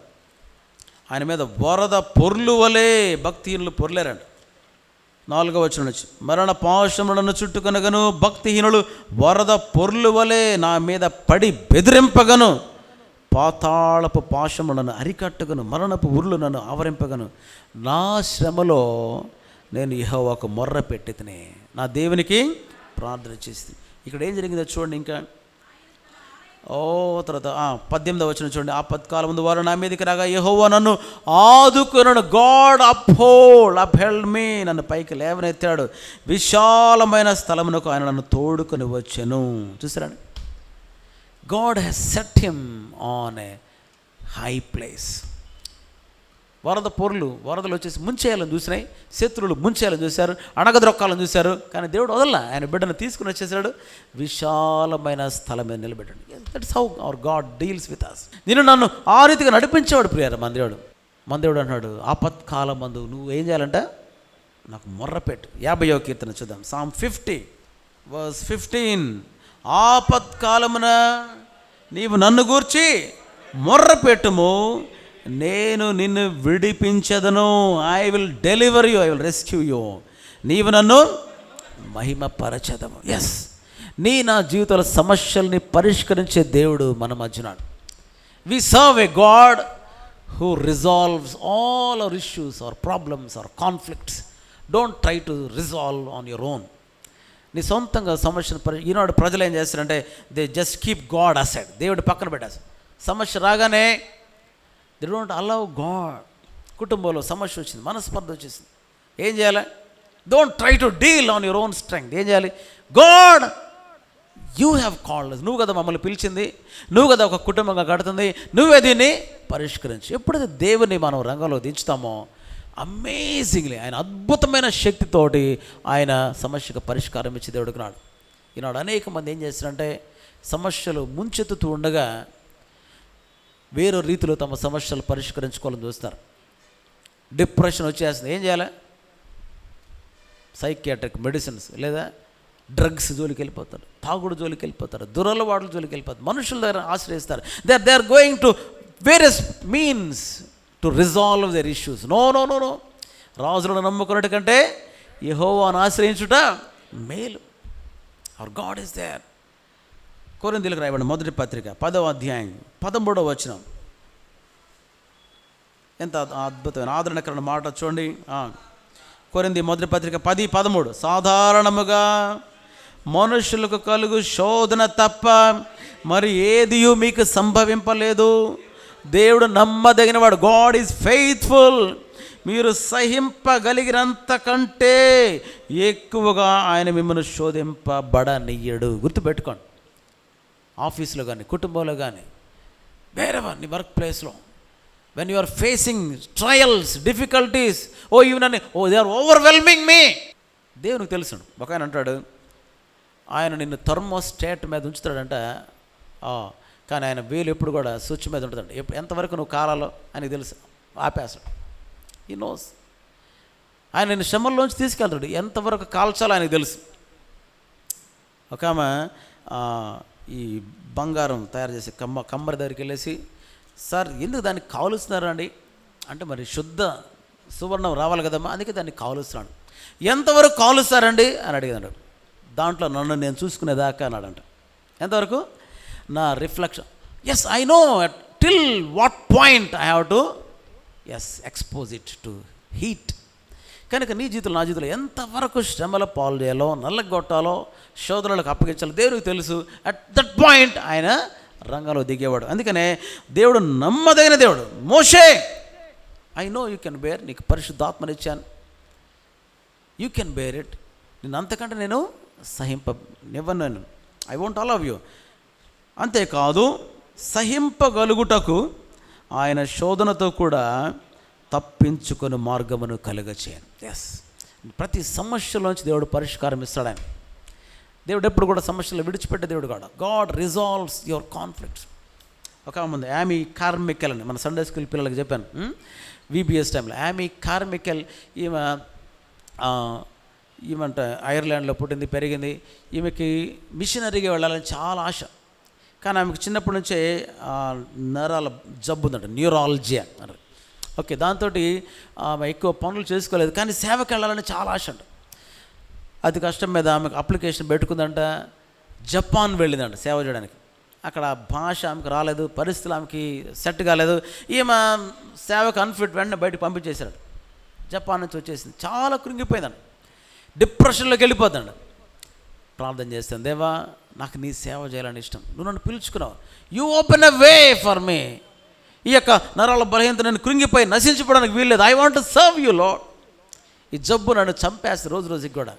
ఆయన మీద వరద పొర్లు వలె భక్తిహీనులు పొర్లేరండి. 4వ వచనం నుంచి, మరణ పాశములను చుట్టుకొనగను భక్తిహీనులు వరద పొర్లు వలె నా మీద పడి బెదిరింపగను, పాతాళపు పాశములను అరికట్టగను, మరణపు ఉరులు నన్ను ఆవరింపగను. నా శ్రమలో నేను యెహోవాకు మొర్ర పెట్టి తినే, నా దేవునికి ప్రార్థన చేసి. ఇక్కడ ఏం జరిగిందో చూడండి. ఇంకా తర్వాత 18వ వచనం చూడండి. ఆపత్కాలం ముందు వారు నా మీదకి రాగా యెహోవా నన్ను ఆదుకొనెను. గాడ్ అప్హెల్డ్ మీ, నన్ను పైకి లేవనెత్తాడు. విశాలమైన స్థలమునకు ఆయన నన్ను తోడుకొని వచ్చెను. చూసారండి, God has set him on a high place. వరదలు వచ్చేసి ముంచేయాలని చూసినాయి, శత్రువులు ముంచేయాలని చూశారు, అణగద్రొక్కాలని చూశారు, కానీ దేవుడు వదల, ఆయన బిడ్డను తీసుకుని వచ్చేసాడు, విశాలమైన స్థలం మీద నిలబెట్టాడు. That's how our God deals with us. నేను నన్ను ఆ రీతిగా నడిపించేవాడు ప్రియారా మన దేవుడు అంటున్నాడు, ఆపత్కాలం మందు నువ్వు ఏం చేయాలంట, నాకు మొర్రపెట్టు. 50వ కీర్తన చూద్దాం. Psalm 50:15. ఆపత్కాలమున నీవు నన్ను గూర్చి మొర్రపెట్టుము, నేను నిన్ను విడిపించదను. I will deliver you, I will rescue you. నీవు నన్ను మహిమపరచదము. ఎస్, నా జీవితాల సమస్యల్ని పరిష్కరించే దేవుడు మన మధ్యనాడు. We serve a God who resolves all our issues, our problems, our conflicts. Don't try to resolve on your own. నీ సొంతంగా సమస్యను ఈనాడు ప్రజలు ఏం చేస్తారంటే, they just keep God aside, దేవుడు పక్కన పెట్టేస్తారు. సమస్య రాగానే దే డోంట్ అలౌ గాడ్. కుటుంబంలో సమస్య వచ్చింది, మనస్పర్ధ వచ్చేసింది, ఏం చేయాలి? Don't try to deal on your own strength. ఏం చేయాలి? God, you have called us. నువ్వు కదా మమ్మల్ని పిలిచింది, నువ్వు కదా ఒక కుటుంబంగా కడుతుంది, నువ్వే దీన్ని పరిష్కరించు. ఎప్పుడైతే దేవుని మనం రంగంలో దించుతామో అమేజింగ్లీ ఆయన అద్భుతమైన శక్తితోటి ఆయన సమస్యకు పరిష్కారం ఇచ్చి దేవుడికి నాడు. ఈనాడు అనేక మంది ఏం చేస్తారంటే, సమస్యలు ముంచెత్తుతూ ఉండగా వేరే రీతిలో తమ సమస్యలు పరిష్కరించుకోవాలని చూస్తారు. డిప్రెషన్ వచ్చేస్తుంది, ఏం చేయాలి? సైకియాట్రిక్ మెడిసిన్స్ లేదా డ్రగ్స్ జోలికి వెళ్ళిపోతారు, తాగుడు జోలికి వెళ్ళిపోతారు, దురలవాట్ల జోలికి వెళ్ళిపోతారు, మనుషుల దగ్గర ఆశ్రయిస్తారు. They are going to various means to resolve their issues. No no no no రాజులను నమ్ముకున్నట్టు కంటే యెహోవాను ఆశ్రయించుట మేలు. Our God is there. కొరింథీయులకు రాయబడిన మొదటి పత్రిక 10వ అధ్యాయం 13వ వచనం. ఎంత అద్భుతమైన ఆదరణకరమైన మాట చూడండి. కొరింథీ మొదటి పత్రిక 10:13. సాధారణముగా మనుషులకు కలుగు శోధన తప్ప మరి ఏదియు మీకు సంభవింపలేదు. దేవుడు నమ్మదగినవాడు. God is faithful. మీరు సహింపగలిగినంత కంటే ఎక్కువగా ఆయన మిమ్మల్ని శోధింపబడనియ్యడు. గుర్తుపెట్టుకోండి. ఆఫీస్లో కానీ, కుటుంబంలో కానీ, వేరెవర్ నీ వర్క్ ప్లేస్లో, when you are facing trials, difficulties, they are overwhelming me. దేవునికి తెలుసు. ఒక ఆయన అంటాడు, ఆయన నిన్ను థర్మోస్టాట్ మీద ఉంచుతాడంట, కానీ ఆయన వేలు ఎప్పుడు కూడా స్విచ్ మీద ఉంటుందంట. ఎంతవరకు నువ్వు కాలాలో ఆయనకి తెలుసు. ఆపేస్తాడు. ఈ నోస్. ఆయన నిన్ను శ్రమల్లోంచి తీసుకెళ్తాడు. ఎంతవరకు కాల్చాలో ఆయనకు తెలుసు. ఒక ఆమె ఈ బంగారం తయారు చేసే కమ్మరి దగ్గరికి వెళ్ళేసి, సార్ ఎందుకు దాన్ని కాలుస్తున్నారండి అంటే, మరి శుద్ధ సువర్ణం రావాలి కదమ్మా, అందుకే దాన్ని కాలుస్తున్నాడు. ఎంతవరకు కాలుస్తారండి అని అడిగాడు. దాంట్లో నన్ను నేను చూసుకునేదాకా అన్నాడంట. ఎంతవరకు? నా reflection. Yes, I know till what point I have to expose it to heat. కనుక నీ జీవితంలో, నా జీవితంలో ఎంతవరకు శ్రమల పాలు చేయాలో, నల్లగొట్టాలో, శోధనలకు అప్పగించాలో దేవుడికి తెలుసు. అట్ దట్ పాయింట్ ఆయన రంగంలో దిగేవాడు. అందుకనే దేవుడు నమ్మదగిన దేవుడు. మోషే, I know you can bear, నీకు పరిశుద్ధాత్మనిచ్చాను, యూ కెన్ బేర్ ఇట్, నేను అంతకంటే నేను సహింపనివ్వను, ఐ వోంట్ అలవ్ యూ. అంతేకాదు సహింపగలుగుటకు ఆయన శోధనతో కూడా తప్పించుకొని మార్గమును కలుగచేయను. ఎస్, ప్రతి సమస్యలోంచి దేవుడు పరిష్కారం ఇస్తాడు. ఆయన దేవుడు ఎప్పుడు కూడా సమస్యలు విడిచిపెట్టే దేవుడు కాదు. God resolves your conflicts. ఒక ముందు యామీ కార్మికల్ అని మన సండే స్కూల్ పిల్లలకి చెప్పాను, విబిఎస్ టైంలో. యామీ కార్మికల్ ఈమెంట ఐర్లాండ్లో పుట్టింది, పెరిగింది. ఈమెకి మిషనరీగా వెళ్ళాలని చాలా ఆశ. కానీ ఆమెకు చిన్నప్పటి నుంచే నరాల జబ్బు ఉందంట, న్యూరాలజీ అన్నారు. ఓకే, దాంతో ఆమె ఎక్కువ పనులు చేసుకోలేదు. కానీ సేవకి వెళ్ళాలని చాలా ఆశ అంట. అది కష్టం మీద ఆమెకు అప్లికేషన్ పెట్టుకుందంట. జపాన్ వెళ్ళిందంట సేవ చేయడానికి. అక్కడ భాష ఆమెకు రాలేదు, పరిస్థితులు ఆమెకి సెట్ కాలేదు. ఈమె సేవకు అన్ఫిట్, వెంటనే బయటకు పంపించేశాడు. జపాన్ నుంచి వచ్చేసింది. చాలా కృంగిపోయిందండి, డిప్రెషన్లోకి వెళ్ళిపోతాడు. ప్రార్థన చేస్తాను, దేవా నాకు నీ సేవ చేయాలని ఇష్టం, నువ్వు నన్ను పిలుచుకున్నావు, you open a way for me. ఈ యొక్క నరాల బలహీనత నేను కృంగిపోయి నశించిపోవడానికి వీల్లేదు. I want to serve you Lord. ఈ జబ్బు నన్ను చంపేస్తే రోజు రోజుకి కూడా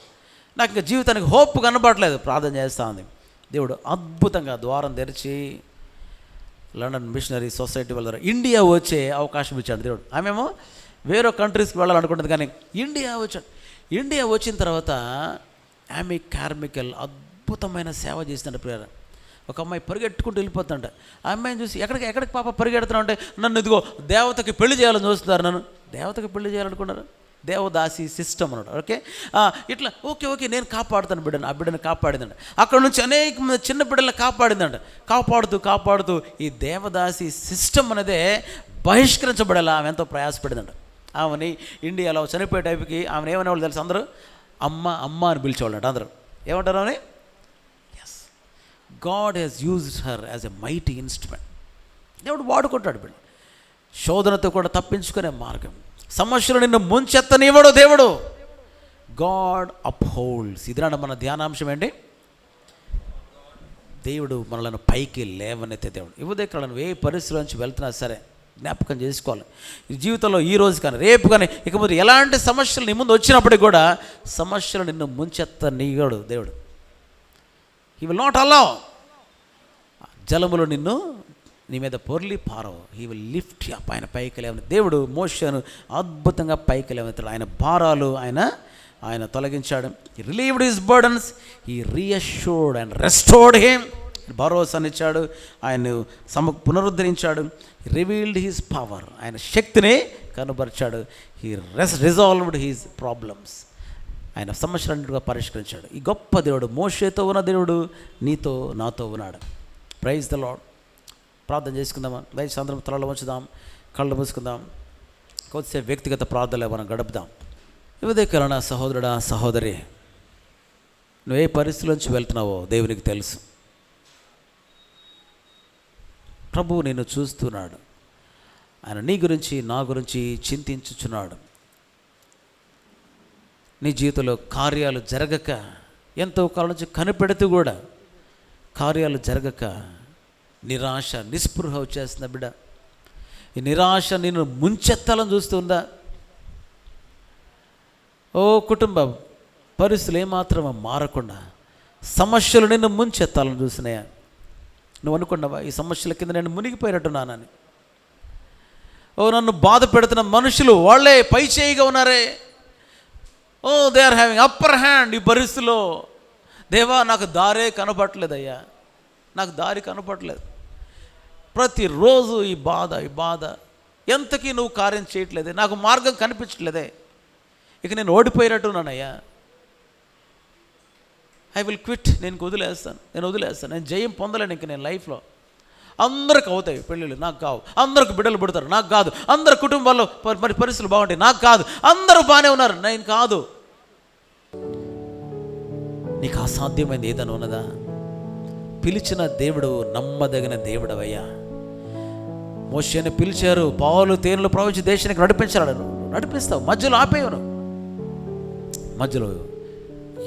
నాకు ఇంకా జీవితానికి హోప్ కనబడట్లేదు. ప్రార్థన చేస్తూ ఉంది. దేవుడు అద్భుతంగా ద్వారం తెరిచి లండన్ మిషనరీ సొసైటీ వాళ్ళ ఇండియా వచ్చే అవకాశం ఇచ్చాడు దేవుడు. ఆమెమో వేరే కంట్రీస్కి వెళ్ళాలనుకుంటుంది, కానీ ఇండియా వచ్చాడు. ఇండియా వచ్చిన తర్వాత ఆమె కార్మికల్ అద్భుతమైన సేవ చేస్తుందంట. ప్రేర ఒక అమ్మాయి పరిగెట్టుకుంటూ వెళ్ళిపోతుందంట. ఆ అమ్మాయిని చూసి ఎక్కడికి పాప పరిగెడుతున్నావు అంటే, నన్ను ఇదిగో దేవతకి పెళ్లి చేయాలని చూస్తున్నారు. నన్ను దేవతకి పెళ్లి చేయాలనుకున్నారు. దేవదాసి సిస్టమ్ అన్నాడు. ఓకే, ఇట్లా ఓకే నేను కాపాడుతాను బిడ్డను. ఆ బిడ్డను కాపాడిందంట. అక్కడ నుంచి అనేక మంది చిన్న బిడ్డలను కాపాడిందంట. కాపాడుతూ ఈ దేవదాసి సిస్టమ్ అనేదే బహిష్కరించబడేలా ఆమె ఎంతో ప్రయాసపడిందంట. ఆమెని ఇండియాలో చనిపోయే టైపుకి ఆమెను ఏమనేవాళ్ళు తెలుసు? అందరూ అమ్మ అని పిలిచేవాళ్ళంట. అందరూ ఏమంటారు అని? Yes, God has used her as a mighty instrument. దేవుడు వాడుకుంటాడు బిడ్డ. శోధనతో కూడా తప్పించుకునే మార్గం. సమస్యలు నిన్ను ముంచెత్తనివ్వడు దేవుడు. God upholds. ఇదినాడు మన ధ్యానాంశం ఏంటి? దేవుడు మనలను పైకి లేవనెత్తే దేవుడు. ఇవ్వదేక్కడ నువ్వు ఏ పరిస్థితుల నుంచి వెళ్తున్నా సరే జ్ఞాపకం చేసుకోవాలి. ఈ జీవితంలో ఈ రోజు కానీ రేపు కానీ ఇకపోతే ఎలాంటి సమస్యలు నీ ముందు వచ్చినప్పటికీ కూడా సమస్యలు నిన్ను ముంచెత్తనివ్వడు దేవుడు. He will not allow. జలములు నిన్ను నీ మీద పొర్లి పారవు. He will lift up. ఆయన పైకి లేవని దేవుడు మోషేను అద్భుతంగా పైకి లేవనెత్తాడు. ఆయన భారాలు ఆయన తొలగించాడు. He relieved his burdens, he reassured and restored him. భరోసానిచ్చాడు, ఆయన పునరుద్ధరించాడు. He revealed his power. ఆయన శక్తిని కనుబరిచాడు. He resolved his problems. ఆయన సమస్యలన్నిటిగా పరిష్కరించాడు. ఈ గొప్ప దేవుడు, మోషేతో ఉన్న దేవుడు నీతో నాతో ఉన్నాడు. Praise the Lord. ప్రార్థన చేసుకుందామా? దయచేసి అందరం తలలో ఉంచుదాం, కళ్ళు మూసుకుందాం. కొద్దిసేపు వ్యక్తిగత ప్రార్థనలో మనం గడుపుదాం. ఉదయకాలన సహోదరుడా, సహోదరి, నువ్వు ఏ పరిస్థితుల నుంచి వెళ్తున్నావో దేవునికి తెలుసు. ప్రభువు నిన్ను చూస్తున్నాడు. ఆయన నీ గురించి నా గురించి చింతించుచున్నాడు. నీ జీవితంలో కార్యాలు జరగక ఎంతో కాలం నుంచి కనిపెడుతూ కూడా కార్యాలు జరగక నిరాశ నిస్పృహ వచ్చేస్తున్న బిడ్డ, ఈ నిరాశ నిన్ను ముంచెత్తాలని చూస్తుందా? ఓ కుటుంబ పరిస్థితులు ఏమాత్రం మారకుండా సమస్యలు నిన్ను ముంచెత్తాలని చూస్తున్నాయా? నువ్వు అనుకున్నావా ఈ సమస్యల కింద నేను మునిగిపోయినట్టున్నానని? ఓ నన్ను బాధ పెడుతున్న మనుషులు వాళ్ళే పై చేయిగా ఉన్నారే. Oh they are having upper hand. ఈ పరిస్థితిలో దేవా నాకు దారే కనపడలేదయ్యా, నాకు దారి కనపడలేదు. ప్రతిరోజు ఈ బాధ ఎంతకీ నువ్వు కార్యం చేయట్లేదే, నాకు మార్గం కనిపించట్లేదే, ఇక నేను ఓడిపోయినట్టున్నానయ్యా. I will quit. నేను వదిలేస్తాను, నేను జయం పొందలేను ఇంక నేను లైఫ్లో. అందరికి అవుతాయి పెళ్ళిళ్ళు, నాకు కావు. అందరికి బిడ్డలు పుడతారు, నాకు కాదు. అందరి కుటుంబాల్లో మరి పరిస్థితులు బాగుంటాయి, నాకు కాదు. అందరూ బాగానే ఉన్నారు, నేను కాదు. నీకు అసాధ్యమైంది ఏదైనా ఉన్నదా? పిలిచిన దేవుడు నమ్మదగిన దేవుడవయ్యా. మోషేని పిలిచారు, పాలు తేనెలు ప్రవహించి దేశానికి నడిపించాడు. నడిపిస్తావు, మధ్యలో ఆపేయను. మధ్యలో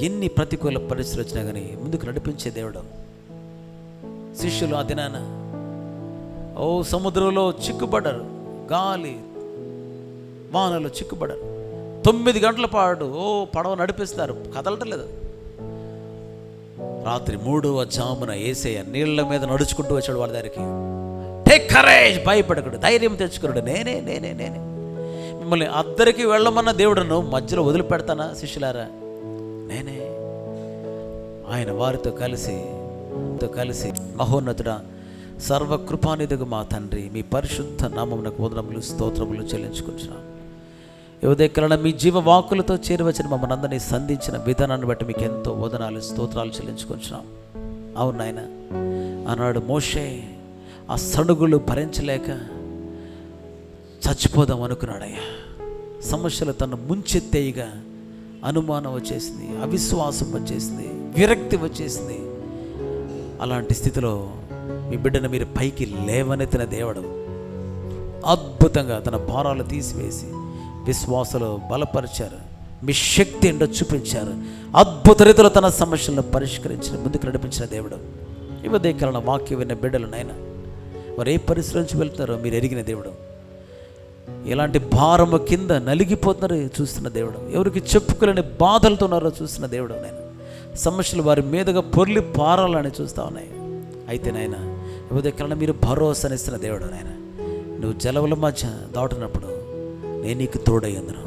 ఎన్ని ప్రతికూల పరిస్థితులు వచ్చినా కానీ ముందుకు నడిపించే దేవుడు. శిష్యులు ఆ దినాన ఓ సముద్రంలో చిక్కుపడ్డారు, గాలి వానలో చిక్కుపడ్డారు. 9 గంటల పాటు పడవ నడిపిస్తారు, కదలటం లేదు. రాత్రి 3వ జామున యేసయ్య నీళ్ల మీద నడుచుకుంటూ వచ్చాడు వాళ్ళ దగ్గరికి. టేక్ కరేజ్, భయపడకుడు, ధైర్యం తెచ్చుకున్నాడు. నేనే మిమ్మల్ని అద్దరికి వెళ్ళమన్న దేవుడును మధ్యలో వదిలిపెడతానా శిష్యులారా? నేనే. ఆయన వారితో కలిసి మహోన్నతుడా, సర్వకృపానిధిగా మా తండ్రి, మీ పరిశుద్ధ నామమునకు వందనములు స్తోత్రములు చెల్లించుకుంటున్నాం. యువదెక్కలన మీ జీవవాకులతో చేరువచ్చిన మమ్మల్ని అందరినీ సంధించిన విధానాన్ని బట్టి మీకు ఎంతో వందనాలు స్తోత్రాలు చెల్లించుకుంటున్నాం. అవును నాయన, ఆనాడు మోషే ఆ సణుగులు భరించలేక చచ్చిపోదాం అనుకున్నాడయ్యా. సమస్యలు తను ముంచెత్తేయిగా అనుమానం వచ్చేసింది, అవిశ్వాసం వచ్చేసింది, విరక్తి వచ్చేసింది. అలాంటి స్థితిలో మీ బిడ్డను మీరు పైకి లేవనెత్తిన దేవుడు అద్భుతంగా తన భారాలు తీసివేసి విశ్వాసలో బలపరిచారు. మీ శక్తి ఏంటో చూపించారు. అద్భుత రీతిలో తన సమస్యలను పరిష్కరించిన ముందుకు నడిపించిన దేవుడు. ఈ ఉదయకాలన వాక్యం విన్న బిడ్డలు నాయన, వారు ఏ పరిస్థితి నుంచి వెళ్తున్నారో మీరు ఎరిగిన దేవుడు. ఎలాంటి భారము కింద నలిగిపోతున్నారో చూస్తున్న దేవుడు. ఎవరికి చెప్పుకోలేని బాధలతో ఉన్నారో చూస్తున్న దేవుడు. నాయన సమస్యలు వారి మీదుగా పొర్లి పారాలని చూస్తూ ఉన్నాయి. అయితే నాయన ఈ ఉదయకాలన మీరు భరోసానిస్తున్న దేవుడు. నాయన నువ్వు జలముల మధ్య దాటునప్పుడు నేను నీకు తోడయ్యందును.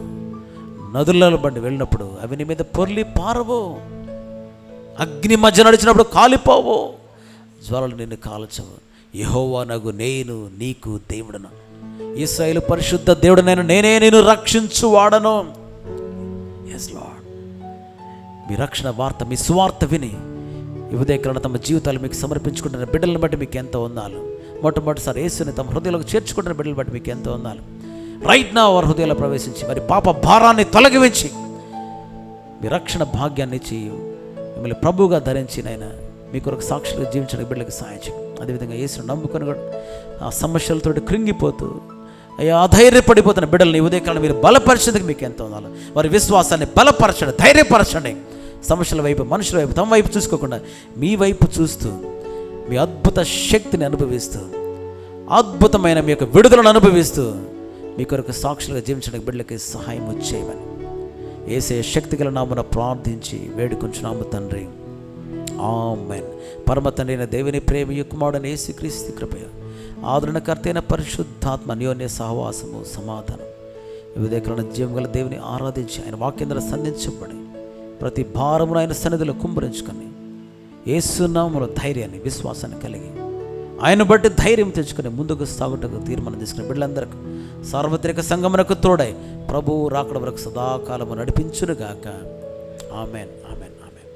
నదులలో బండి వెళ్ళినప్పుడు అవి నీ మీద పొర్లి పారవు. అగ్ని మధ్య నడిచినప్పుడు కాలిపోవు, జ్వాలలు నిన్ను కాల్చవు. యెహోవా నగు నేను నీకు దేవుడను, ఇశ్రాయేలు పరిశుద్ధ దేవుడనైనా నేనే నేను రక్షించువాడను. Yes lord. మీ రక్షణ వార్త, మీ సువార్త విని ఈ ఉదయకాలన తమ జీవితాలు మీకు సమర్పించుకుంటున్న బిడ్డలను బట్టి మీకు ఎంతో వందనాలు. మొట్టమొదటిసారి యేసుని తమ హృదయాలకు చేర్చుకుంటున్న బిడ్డలను బట్టి మీకు ఎంతో వందనాలు. రైట్ నా వారి హృదయాల్లో ప్రవేశించి మరి పాప భారాన్ని తొలగించి మీ రక్షణ భాగ్యాన్ని ఇచ్చి మిమ్మల్ని ప్రభువుగా ధరించి నాయన మీ కొరకు సాక్షులుగా జీవించడానికి బిడ్డలకు సహాయం చేయండి. అదేవిధంగా యేసును నమ్ముకొని కూడా ఆ సమస్యలతో కృంగిపోతూ అయ్యా అధైర్యపడిపోతున్న బిడ్డలని ఉదయకాలం మీరు బలపరచేందుకు మీకు ఎంతో ఉండాలి. వారి విశ్వాసాన్ని బలపరచండి, ధైర్యపరచండి. సమస్యల వైపు, మనుషుల వైపు, తమ వైపు చూసుకోకుండా మీ వైపు చూస్తూ మీ అద్భుత శక్తిని అనుభవిస్తూ అద్భుతమైన మీ యొక్క విడుదలను అనుభవిస్తూ మీ కొరకు సాక్షులుగా జీవించడానికి బిడ్డలకి సహాయం చేయమని యేసయ్య శక్తిగల నామమున ప్రార్థించి వేడుకొంచున్నాము తండ్రి. ఆమేన్. పరమ తండ్రి అయిన దేవుని ప్రేమ, కుమారుడైన యేసుక్రీస్తు కృప, ఆదరణకర్త అయిన పరిశుద్ధాత్మ అన్యోన్య సహవాసము, సమాధానం ఈ ఉదయకాలన జీవం గల దేవుని ఆరాధించి ఆయన వాక్యం ద్వారా సంధించబడి ప్రతి భారమును ఆయన సన్నిధిలో కుమ్మరించుకొని యేసు నామములో ధైర్యాన్ని, విశ్వాసాన్ని కలిగి ఆయన బట్టి ధైర్యం తెచ్చుకొని ముందుకు సాగుటకు తీర్మానం తీసుకుని బిడ్డలందరికీ సార్వత్రిక సంగమునకు తోడై ప్రభువు రాకడ వరకు సదాకాలము నడిపించునుగాక. Amen, amen, amen.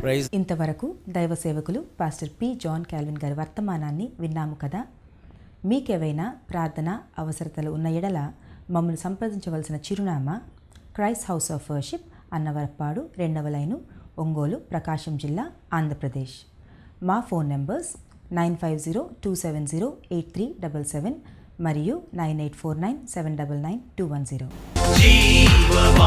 ప్రైజ్. ఇంతవరకు దైవ సేవకులు పాస్టర్ పి. జాన్ కాల్విన్ గారి వర్తమానాన్ని విన్నాము కదా. మీకేవైనా ప్రార్థన అవసరతలు ఉన్న ఎడల మమ్మల్ని సంప్రదించవలసిన చిరునామా Christ house of worship, Annavarapadu, 2వ లైను, ఒంగోలు, ప్రకాశం జిల్లా, ఆంధ్రప్రదేశ్. మా ఫోన్ నెంబర్స్ 950-270-8377, మరియు 9849799210. జీవవాక్యము